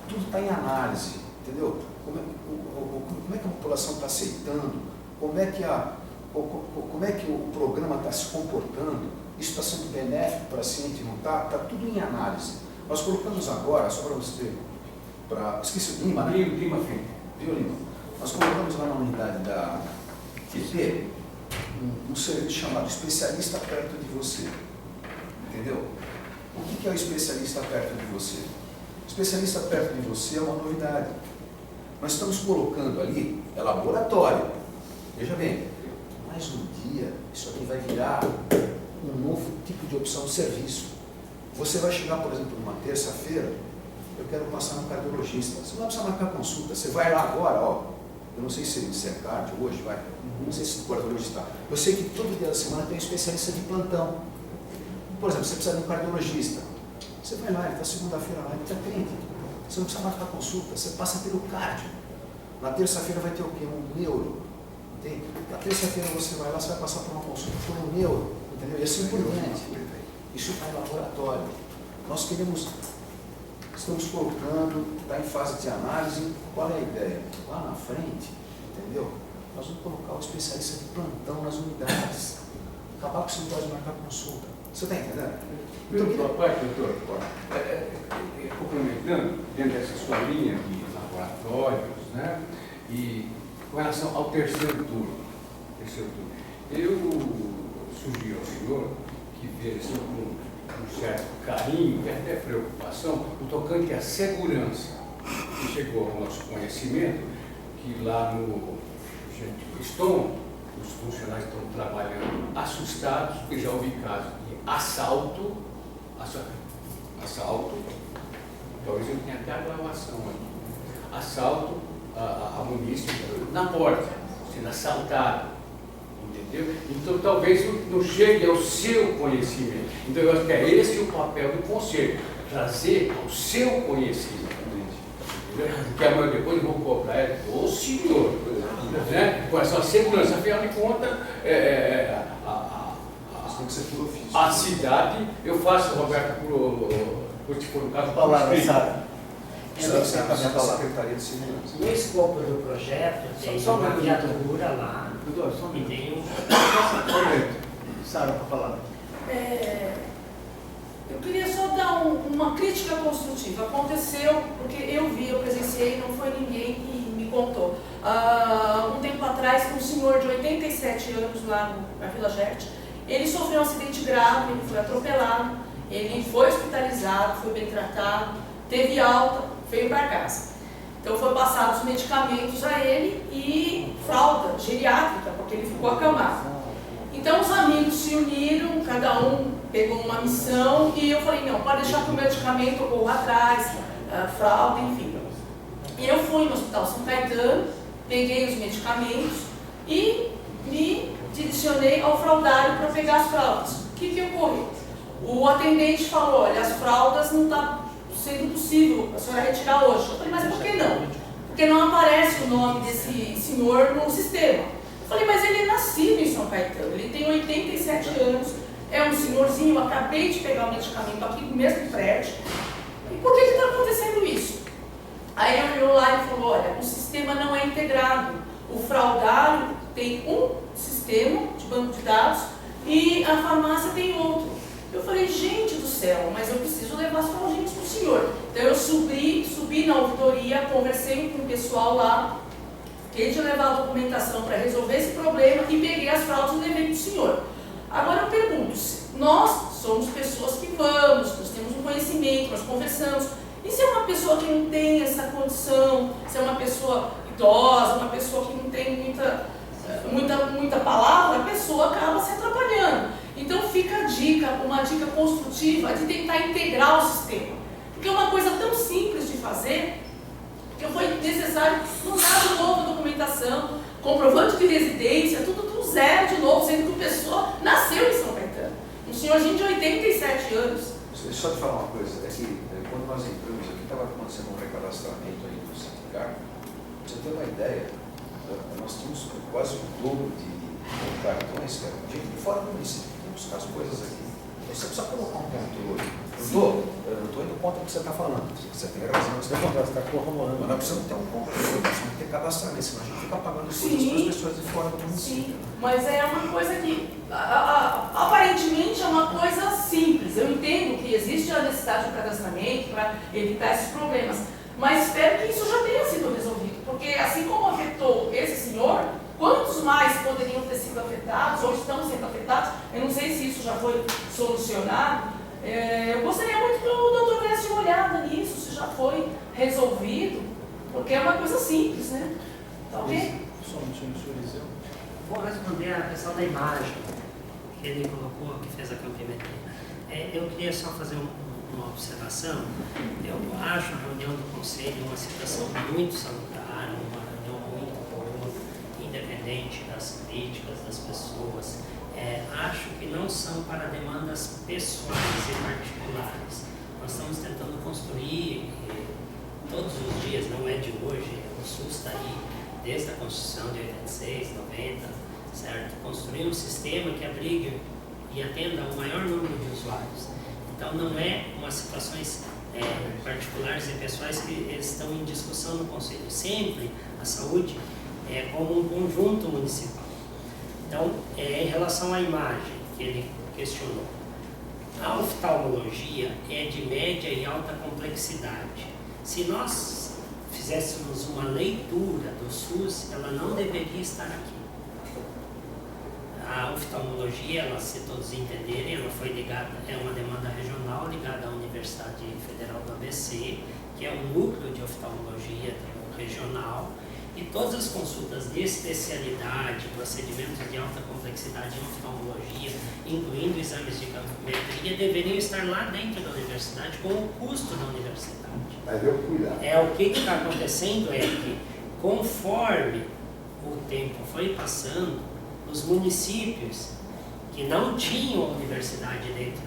tudo está em análise, entendeu? Como é que a população está aceitando, como é que o programa está se comportando, isso está sendo benéfico para a ciência, não está? Está tudo em análise. Nós colocamos agora, só para você, esqueci o Lima, né? Lima Filho. Viu, Lima? Nós colocamos lá na unidade da QT um serviço chamado especialista perto de você. Entendeu? O que é o especialista perto de você? O especialista perto de você é uma novidade. Nós estamos colocando ali, é laboratório. Veja bem, mais um dia, isso aqui vai virar um novo tipo de opção de serviço. Você vai chegar, por exemplo, numa terça-feira, eu quero passar no cardiologista. Você não vai precisar marcar consulta, você vai lá agora, ó. Eu não sei se é cardio hoje, vai. Não sei se o cardiologista está. Eu sei que todo dia da semana tem um especialista de plantão. Por exemplo, você precisa de um cardiologista. Você vai lá, ele está segunda-feira lá, ele te atende. Você não precisa marcar consulta, você passa pelo cardio. Na terça-feira vai ter o quê? Um neuro. Entende? Na terça-feira você vai lá, você vai passar por uma consulta por um neuro. Entendeu? E assim por diante. Isso está em laboratório. Nós estamos colocando, está em fase de análise. Qual é a ideia? Lá na frente, entendeu? Nós vamos colocar o especialista de plantão nas unidades. Acabar com esse negócio de marcar consulta. Você está entendendo? Doutor, complementando, dentro dessa sua linha de laboratórios, né? E com relação ao terceiro turno, eu sugiro ao senhor que veja assim, com um certo carinho e até preocupação o tocante à segurança, que chegou ao nosso conhecimento, que lá no os funcionários estão trabalhando assustados, porque já houve casos de assalto, talvez eu tenha até a gravação aqui, assalto a munícipe na porta, sendo assaltado, entendeu? Então talvez não chegue ao seu conhecimento. Então eu acho que é esse o papel do conselho, trazer ao seu conhecimento. Que amanhã depois vão cobrar o senhor, né? Com essa segurança, afinal de contas, a cidade, eu faço, Roberto, por no caso, palavra, Sara. Secretaria de Segurança. No escopo do projeto tem uma viatura lá e tem Sara, para falar. Eu queria só dar uma crítica construtiva. Aconteceu, porque eu presenciei, não foi ninguém que me contou. Um tempo atrás, um senhor de 87 anos lá na Vila Gerte, ele sofreu um acidente grave, ele foi atropelado, ele foi hospitalizado, foi bem tratado, teve alta, veio para casa. Então foram passados medicamentos a ele e fralda geriátrica, porque ele ficou acamado. Então os amigos se uniram, cada um pegou uma missão e eu falei, não, pode deixar que o medicamento eu corro atrás, fralda, enfim. E eu fui no Hospital São Caetano, peguei os medicamentos e me direcionei ao fraldário para pegar as fraldas. O que ocorreu? O atendente falou, olha, as fraldas não está sendo possível a senhora retirar hoje. Eu falei, mas por que não? Porque não aparece o nome desse senhor no sistema. Eu falei, mas ele é nascido em São Caetano, ele tem 87 anos, é um senhorzinho, eu acabei de pegar o medicamento aqui no mesmo prédio. E por que está acontecendo isso? Aí ele olhou lá e falou, olha, o sistema não é integrado. O fraldário tem um sistema de banco de dados e a farmácia tem outro. Eu falei, gente do céu, mas eu preciso levar as fraldinhas para o senhor. Então eu subi na auditoria, conversei com o pessoal lá, fiquei de levar a documentação para resolver esse problema e peguei as fraldas e levei para o senhor. conversamos. E se é uma pessoa que não tem essa condição, se é uma pessoa idosa, uma pessoa que não tem muita palavra, a pessoa acaba se atrapalhando. Então fica a dica, uma dica construtiva de tentar integrar o sistema. Porque é uma coisa tão simples de fazer, que foi necessário mandar de novo a documentação, comprovante de residência, tudo do zero de novo, sendo que a pessoa nasceu em São Caetano. Um senhorzinho de 87 anos. Só te falar uma coisa, é que quando nós entramos aqui, estava acontecendo um recadastramento aí do sindicato. Pra você ter uma ideia, nós tínhamos quase o dobro de cartões, cara, gente de fora do município, tem buscar as coisas aqui. Você precisa colocar um controle. Eu estou indo contra o que você está falando. Você tem razão, você está corroborando. Mas nós precisamos ter um controle, nós precisamos ter cadastramento, senão a gente fica pagando coisas para as pessoas de fora do município. Sim, mas é uma coisa que aparentemente é uma coisa simples. Eu entendo que existe a necessidade de cadastramento para evitar esses problemas, mas espero que isso já tenha sido resolvido, porque assim como afetou esse senhor, quantos mais poderiam ter sido afetados ou estão sendo afetados? Eu não sei se isso já foi solucionado. Eu gostaria muito que o doutor desse uma olhada nisso, se já foi resolvido, porque é uma coisa simples, né? Tá ok? Só um minutinho, senhor Eliseu. Vou responder a questão da imagem que ele colocou, que fez a campeometria. Eu queria só fazer uma observação. Eu acho a reunião do Conselho uma situação muito salutar, uma reunião muito boa, independente das críticas das pessoas. Acho que não são para demandas pessoais e particulares. Nós estamos tentando construir, todos os dias, não é de hoje, o SUS está aí desde a Constituição de 86, 90, certo? Construir um sistema que abrigue e atenda ao maior número de usuários. Então não é umas situações particulares e pessoais que estão em discussão no Conselho. Sempre a saúde é como um conjunto municipal. Então, em relação à imagem que ele questionou, a oftalmologia é de média e alta complexidade. Se nós fizéssemos uma leitura do SUS, ela não deveria estar aqui. A oftalmologia, ela, se todos entenderem, ela foi ligada, é uma demanda regional ligada à Universidade Federal do ABC, que é o núcleo de oftalmologia regional. E todas as consultas de especialidade, procedimentos de alta complexidade em oftalmologia, incluindo exames de campometria, deveriam estar lá dentro da universidade com o custo da universidade. Mas eu cuidar. O que está acontecendo é que, conforme o tempo foi passando, os municípios que não tinham a universidade dentro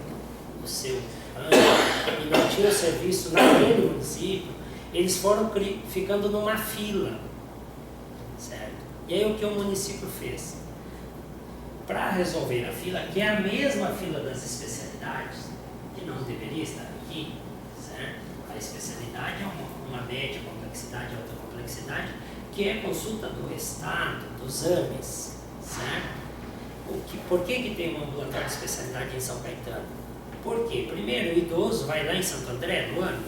do seu âmbito e não tinham serviço naquele município, eles foram ficando numa fila. Certo? E aí o que o município fez? Para resolver a fila, que é a mesma fila das especialidades, que não deveria estar aqui, certo? A especialidade é uma média complexidade, alta complexidade, que é consulta do Estado, dos AMES, certo? Por que tem um ambulatório de especialidade em São Caetano? Por quê? Primeiro, o idoso vai lá em Santo André, no ano,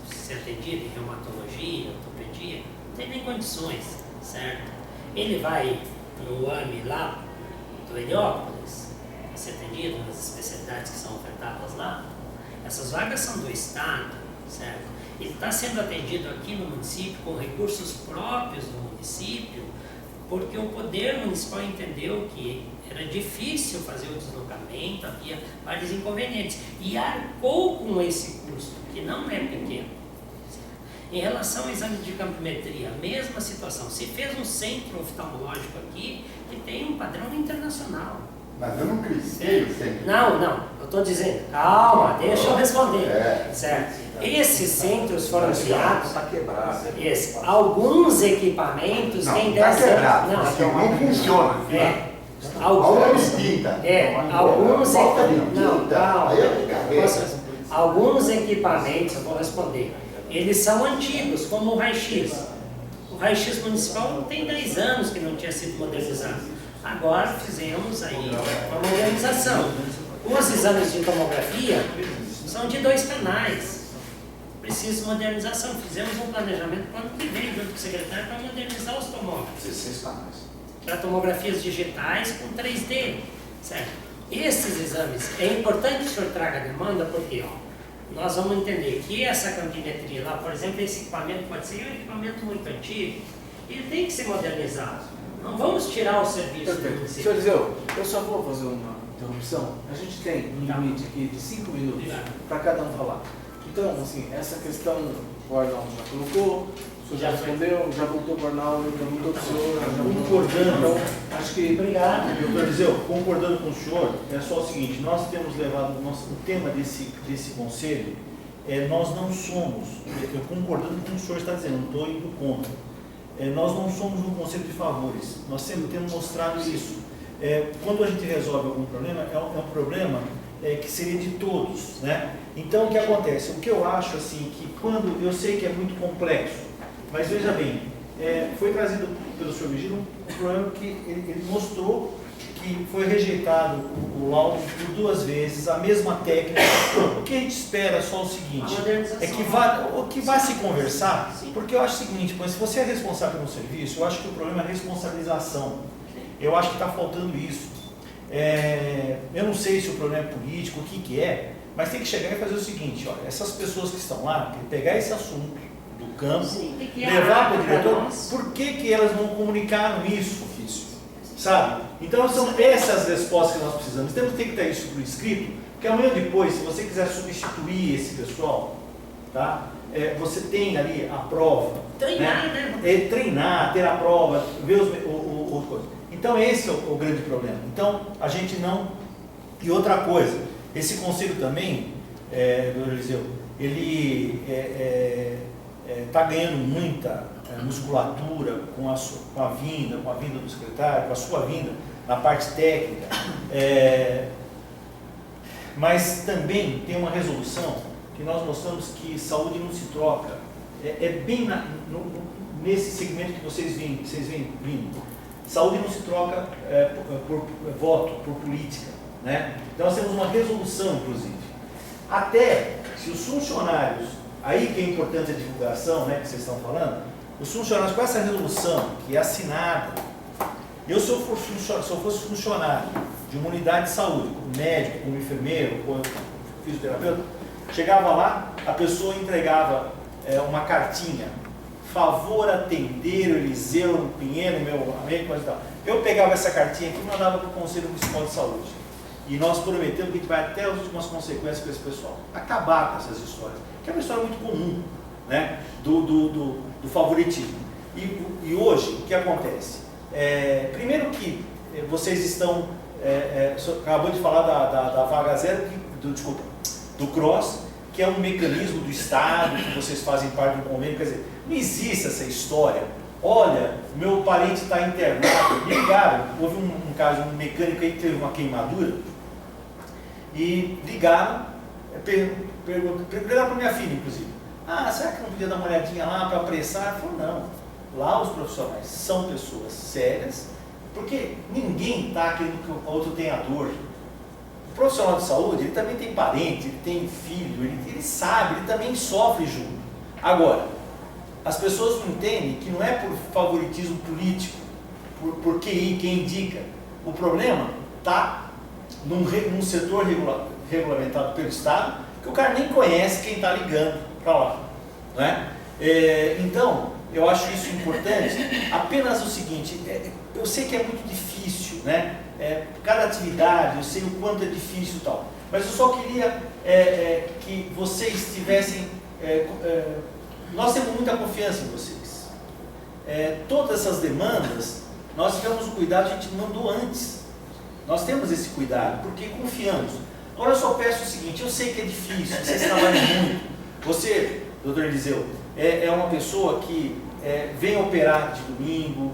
ser atendido em reumatologia, ortopedia, não tem nem condições. Certo? Ele vai no AME lá do Heliópolis, ser atendido nas especialidades que são ofertadas lá. Essas vagas são do Estado, certo? Ele está sendo atendido aqui no município com recursos próprios do município, porque o poder municipal entendeu que era difícil fazer o deslocamento, havia vários inconvenientes, e arcou com esse custo, que não é pequeno. Em relação ao exame de campometria, a mesma situação. Se fez um centro oftalmológico aqui que tem um padrão internacional. Mas eu não cristei o centro. Não, eu estou dizendo, calma, deixa eu responder. Certo? Esses centros foram criados. Está quebrado. Alguns equipamentos têm dessa. Está quebrado, não funciona. Alguns equipamentos, eu vou responder. Eles são antigos, como o raio-x. O raio-x municipal tem 10 anos que não tinha sido modernizado. Agora fizemos aí uma modernização. Os exames de tomografia são de 2 canais. Precisa de modernização. Fizemos um planejamento para o ano que vem, junto com o secretário, para modernizar os tomógrafos. 16 canais. Para tomografias digitais com 3D. Certo? Esses exames, é importante que o senhor traga a demanda, porque nós vamos entender que essa campimetria lá, por exemplo, esse equipamento pode ser um equipamento muito antigo, ele tem que ser modernizado. Não vamos tirar o serviço do Perfeito. município. Senhor Eliseu, eu só vou fazer uma interrupção. A gente tem um limite aqui de 5 minutos para cada um falar. Então, assim, essa questão o Arnaldo já colocou, o senhor já respondeu, já voltou para o Arnaldo, já voltou para o senhor, já voltou. Concordando, Então, acho que... Obrigado, doutor Eliseu. Concordando com o senhor, é só o seguinte, nós temos levado, o tema desse conselho, nós não somos, eu concordando com o que o senhor está dizendo, não estou indo contra, nós não somos um conselho de favores, nós sempre temos mostrado isso. Quando a gente resolve algum problema, é um problema que seria de todos, né? Então, o que acontece? O que eu acho, assim, que quando, eu sei que é muito complexo, mas veja bem, foi trazido pelo senhor Vigílio um problema que ele mostrou que foi rejeitado o laudo por 2 vezes, a mesma técnica. O que a gente espera só o seguinte, é que vá se conversar, porque eu acho o seguinte, mas se você é responsável pelo serviço, eu acho que o problema é a responsabilização. Eu acho que está faltando isso. Eu não sei se o problema é político, o que é, mas tem que chegar e fazer o seguinte, olha, essas pessoas que estão lá, tem que pegar esse assunto do campo, levar para o diretor, por que elas não comunicaram isso? Sabe? Então são essas respostas que nós precisamos. Temos que ter isso por escrito, porque amanhã ou depois, se você quiser substituir esse pessoal, tá? Você tem ali a prova. Treinar, né? Treinar, ter a prova, ver os coisas. Então esse é o grande problema. Então a gente não... E outra coisa, esse conselho também, doutor Eliseu, ele está ganhando muita musculatura com a vinda do secretário, com a sua vinda na parte técnica, mas também tem uma resolução que nós mostramos que saúde não se troca, bem nesse segmento que vocês vêm vindo. Saúde não se troca por voto, por política, né? Então nós temos uma resolução, inclusive. Até se os funcionários, aí que é importante a divulgação, né, que vocês estão falando, os funcionários com essa resolução, que é assinada, se eu fosse funcionário de uma unidade de saúde, como médico, como enfermeiro, como fisioterapeuta, chegava lá, a pessoa entregava uma cartinha, favor atender o Eliseu Pinheiro, meu amigo, coisa e tal. Eu pegava essa cartinha aqui e mandava para o Conselho Municipal de Saúde. E nós prometemos que a gente vai até as últimas consequências com esse pessoal. Acabar com essas histórias, que é uma história muito comum, né? Do favoritismo. E hoje, o que acontece? Primeiro que vocês estão... acabou de falar da vaga zero, do CROSS, que é um mecanismo do Estado, que vocês fazem parte do convênio. Quer dizer, não existe essa história. Olha, meu parente está internado. Me ligaram, houve um caso, um mecânico aí que teve uma queimadura, e ligaram, perguntaram para minha filha, inclusive. Será que não podia dar uma olhadinha lá para apressar? Eu falei, não. Lá os profissionais são pessoas sérias, porque ninguém está querendo que o outro tenha dor. O profissional de saúde, ele também tem parente, ele tem filho, ele sabe, ele também sofre junto. Agora, as pessoas não entendem que não é por favoritismo político, por quem indica. O problema está num setor regulamentado pelo Estado, que o cara nem conhece quem está ligando para lá. Né? Então, eu acho isso importante. Apenas o seguinte, eu sei que é muito difícil, né? Cada atividade, eu sei o quanto é difícil e tal, mas eu só queria que vocês tivessem... nós temos muita confiança em vocês. Todas essas demandas, nós tivemos o cuidado, a gente mandou antes. Nós temos esse cuidado, porque confiamos. Agora eu só peço o seguinte, eu sei que é difícil, vocês trabalham muito. Você, doutor Eliseu, é uma pessoa que vem operar de domingo,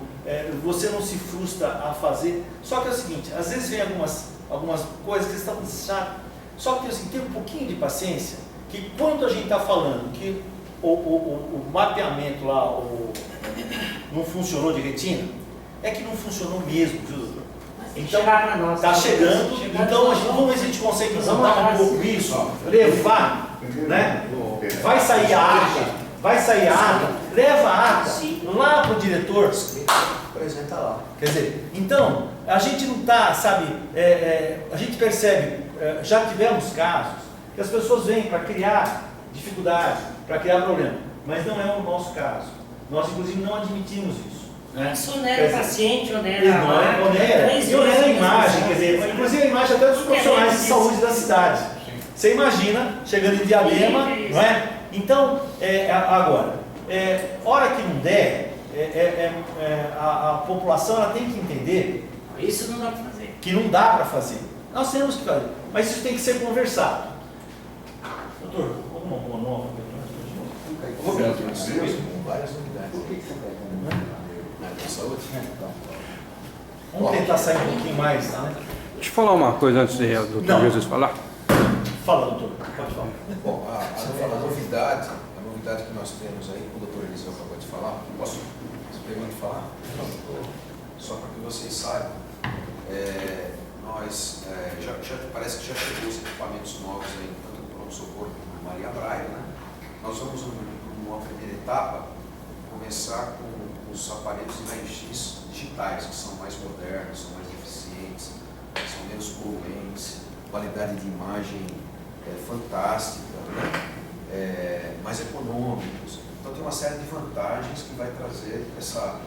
você não se frustra a fazer. Só que é o seguinte, às vezes vem algumas coisas que estão chatas. Só que assim, tem um pouquinho de paciência, que quando a gente está falando que o mapeamento lá não funcionou de retina, é que não funcionou mesmo, viu, doutor? Então, está chegando, então vamos ver se a gente consegue mudar um pouco isso, levar, né? Vai sair a ata, leva a ata lá para o diretor, apresenta lá. Quer dizer, então, a gente não está, sabe, a gente percebe, já tivemos casos que as pessoas vêm para criar dificuldade, para criar problema. Mas não é o nosso caso. Nós, inclusive, não admitimos isso. Né? Isso onera o paciente, onera a máquina. E onera a imagem, quer dizer, inclusive a imagem até dos profissionais de saúde da cidade. Você imagina, chegando em Diadema, não é? Então, agora, hora que não der, a população ela tem que entender isso não dá para fazer. Que não dá para fazer. Nós temos que fazer, mas isso tem que ser conversado. Doutor, alguma boa nova? Eu vou ver com várias novidades. Por que você quer? Na saúde? Vamos tentar sair um pouquinho mais, né? Deixa eu falar uma coisa antes do doutor Jesus falar. Fala, doutor. Pode falar. Bom, a novidade que nós temos aí, que o doutor Eliseu acabou de falar, posso simplesmente falar? Só para que vocês saibam, nós, parece que já chegou os equipamentos novos aí, tanto no pronto-socorro como Maria Braga, né? Nós vamos, numa primeira etapa, começar com os aparelhos de raio-x digitais, que são mais modernos, são mais eficientes, são menos poluentes, qualidade de imagem fantástica, né? Mais econômicos. Então tem uma série de vantagens que vai trazer essa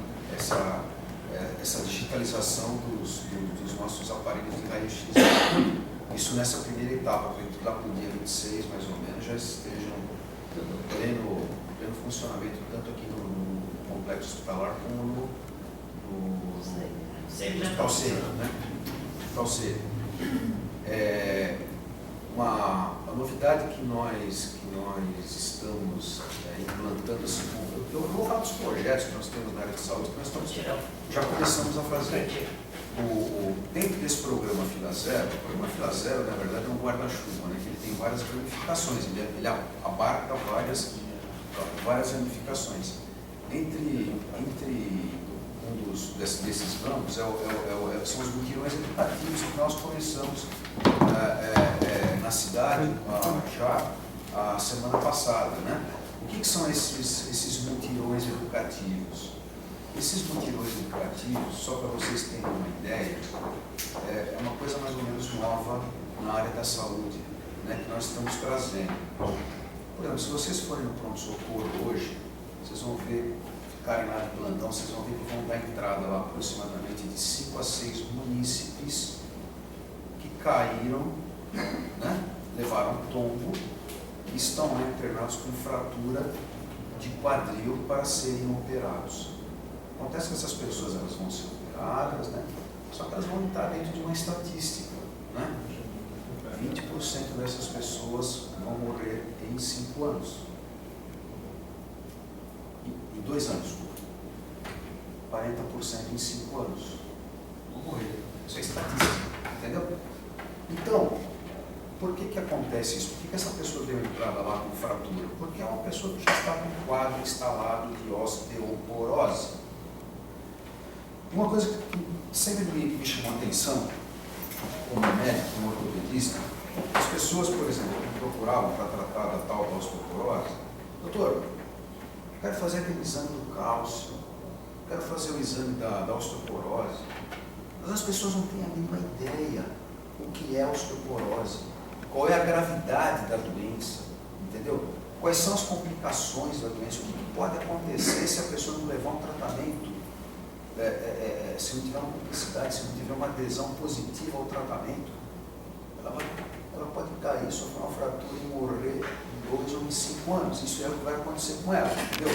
digitalização dos nossos aparelhos de raio-x. Isso nessa primeira etapa, acredito que lá para o dia 26, mais ou menos, já estejam pleno funcionamento, tanto aqui no complexo hospitalar como no Hospital C, né? Hospital C. A novidade que nós estamos implantando, assim, eu vou falar dos projetos que nós temos na área de saúde, que nós já começamos a fazer. Dentro desse programa Fila Zero, o programa Fila Zero, na verdade, é um guarda-chuva, né, que ele tem várias ramificações, ele abarca várias ramificações. Entre desses ramos são os mutirões educativos que nós começamos na cidade já a semana passada, né? O que são esses mutirões educativos? Esses mutirões educativos, só para vocês terem uma ideia, é uma coisa mais ou menos nova na área da saúde, né, que nós estamos trazendo. Por exemplo, se vocês forem no pronto-socorro hoje, vocês vão ver, ficarem lá de plantão, vocês vão ver que vão dar entrada lá aproximadamente de 5 a 6 munícipes que caíram, né, levaram tombo e estão lá internados com fratura de quadril para serem operados. Acontece que essas pessoas elas vão ser operadas, né, só que elas vão entrar dentro de uma estatística, né? 20% dessas pessoas vão morrer em 5 anos. Em 2 anos. 40% em 5 anos. Vão morrer. Isso é estatística. Entendeu? Então, por que acontece isso? Por que essa pessoa deu entrada lá com fratura? Porque é uma pessoa que já está com um quadro instalado de osteoporose. Uma coisa que sempre me chamou a atenção, como médico, como ortopedista, as pessoas, por exemplo, que procuravam para tratar da tal da osteoporose, doutor, quero fazer aquele exame do cálcio, quero fazer o exame da osteoporose, mas as pessoas não têm a mínima ideia o que é a osteoporose, qual é a gravidade da doença, entendeu? Quais são as complicações da doença, o que pode acontecer se a pessoa não levar um tratamento, se não tiver uma publicidade, se não tiver uma adesão positiva ao tratamento, ela pode cair, sofrer uma fratura e morrer em 2 ou em 5 anos. Isso é o que vai acontecer com ela, entendeu?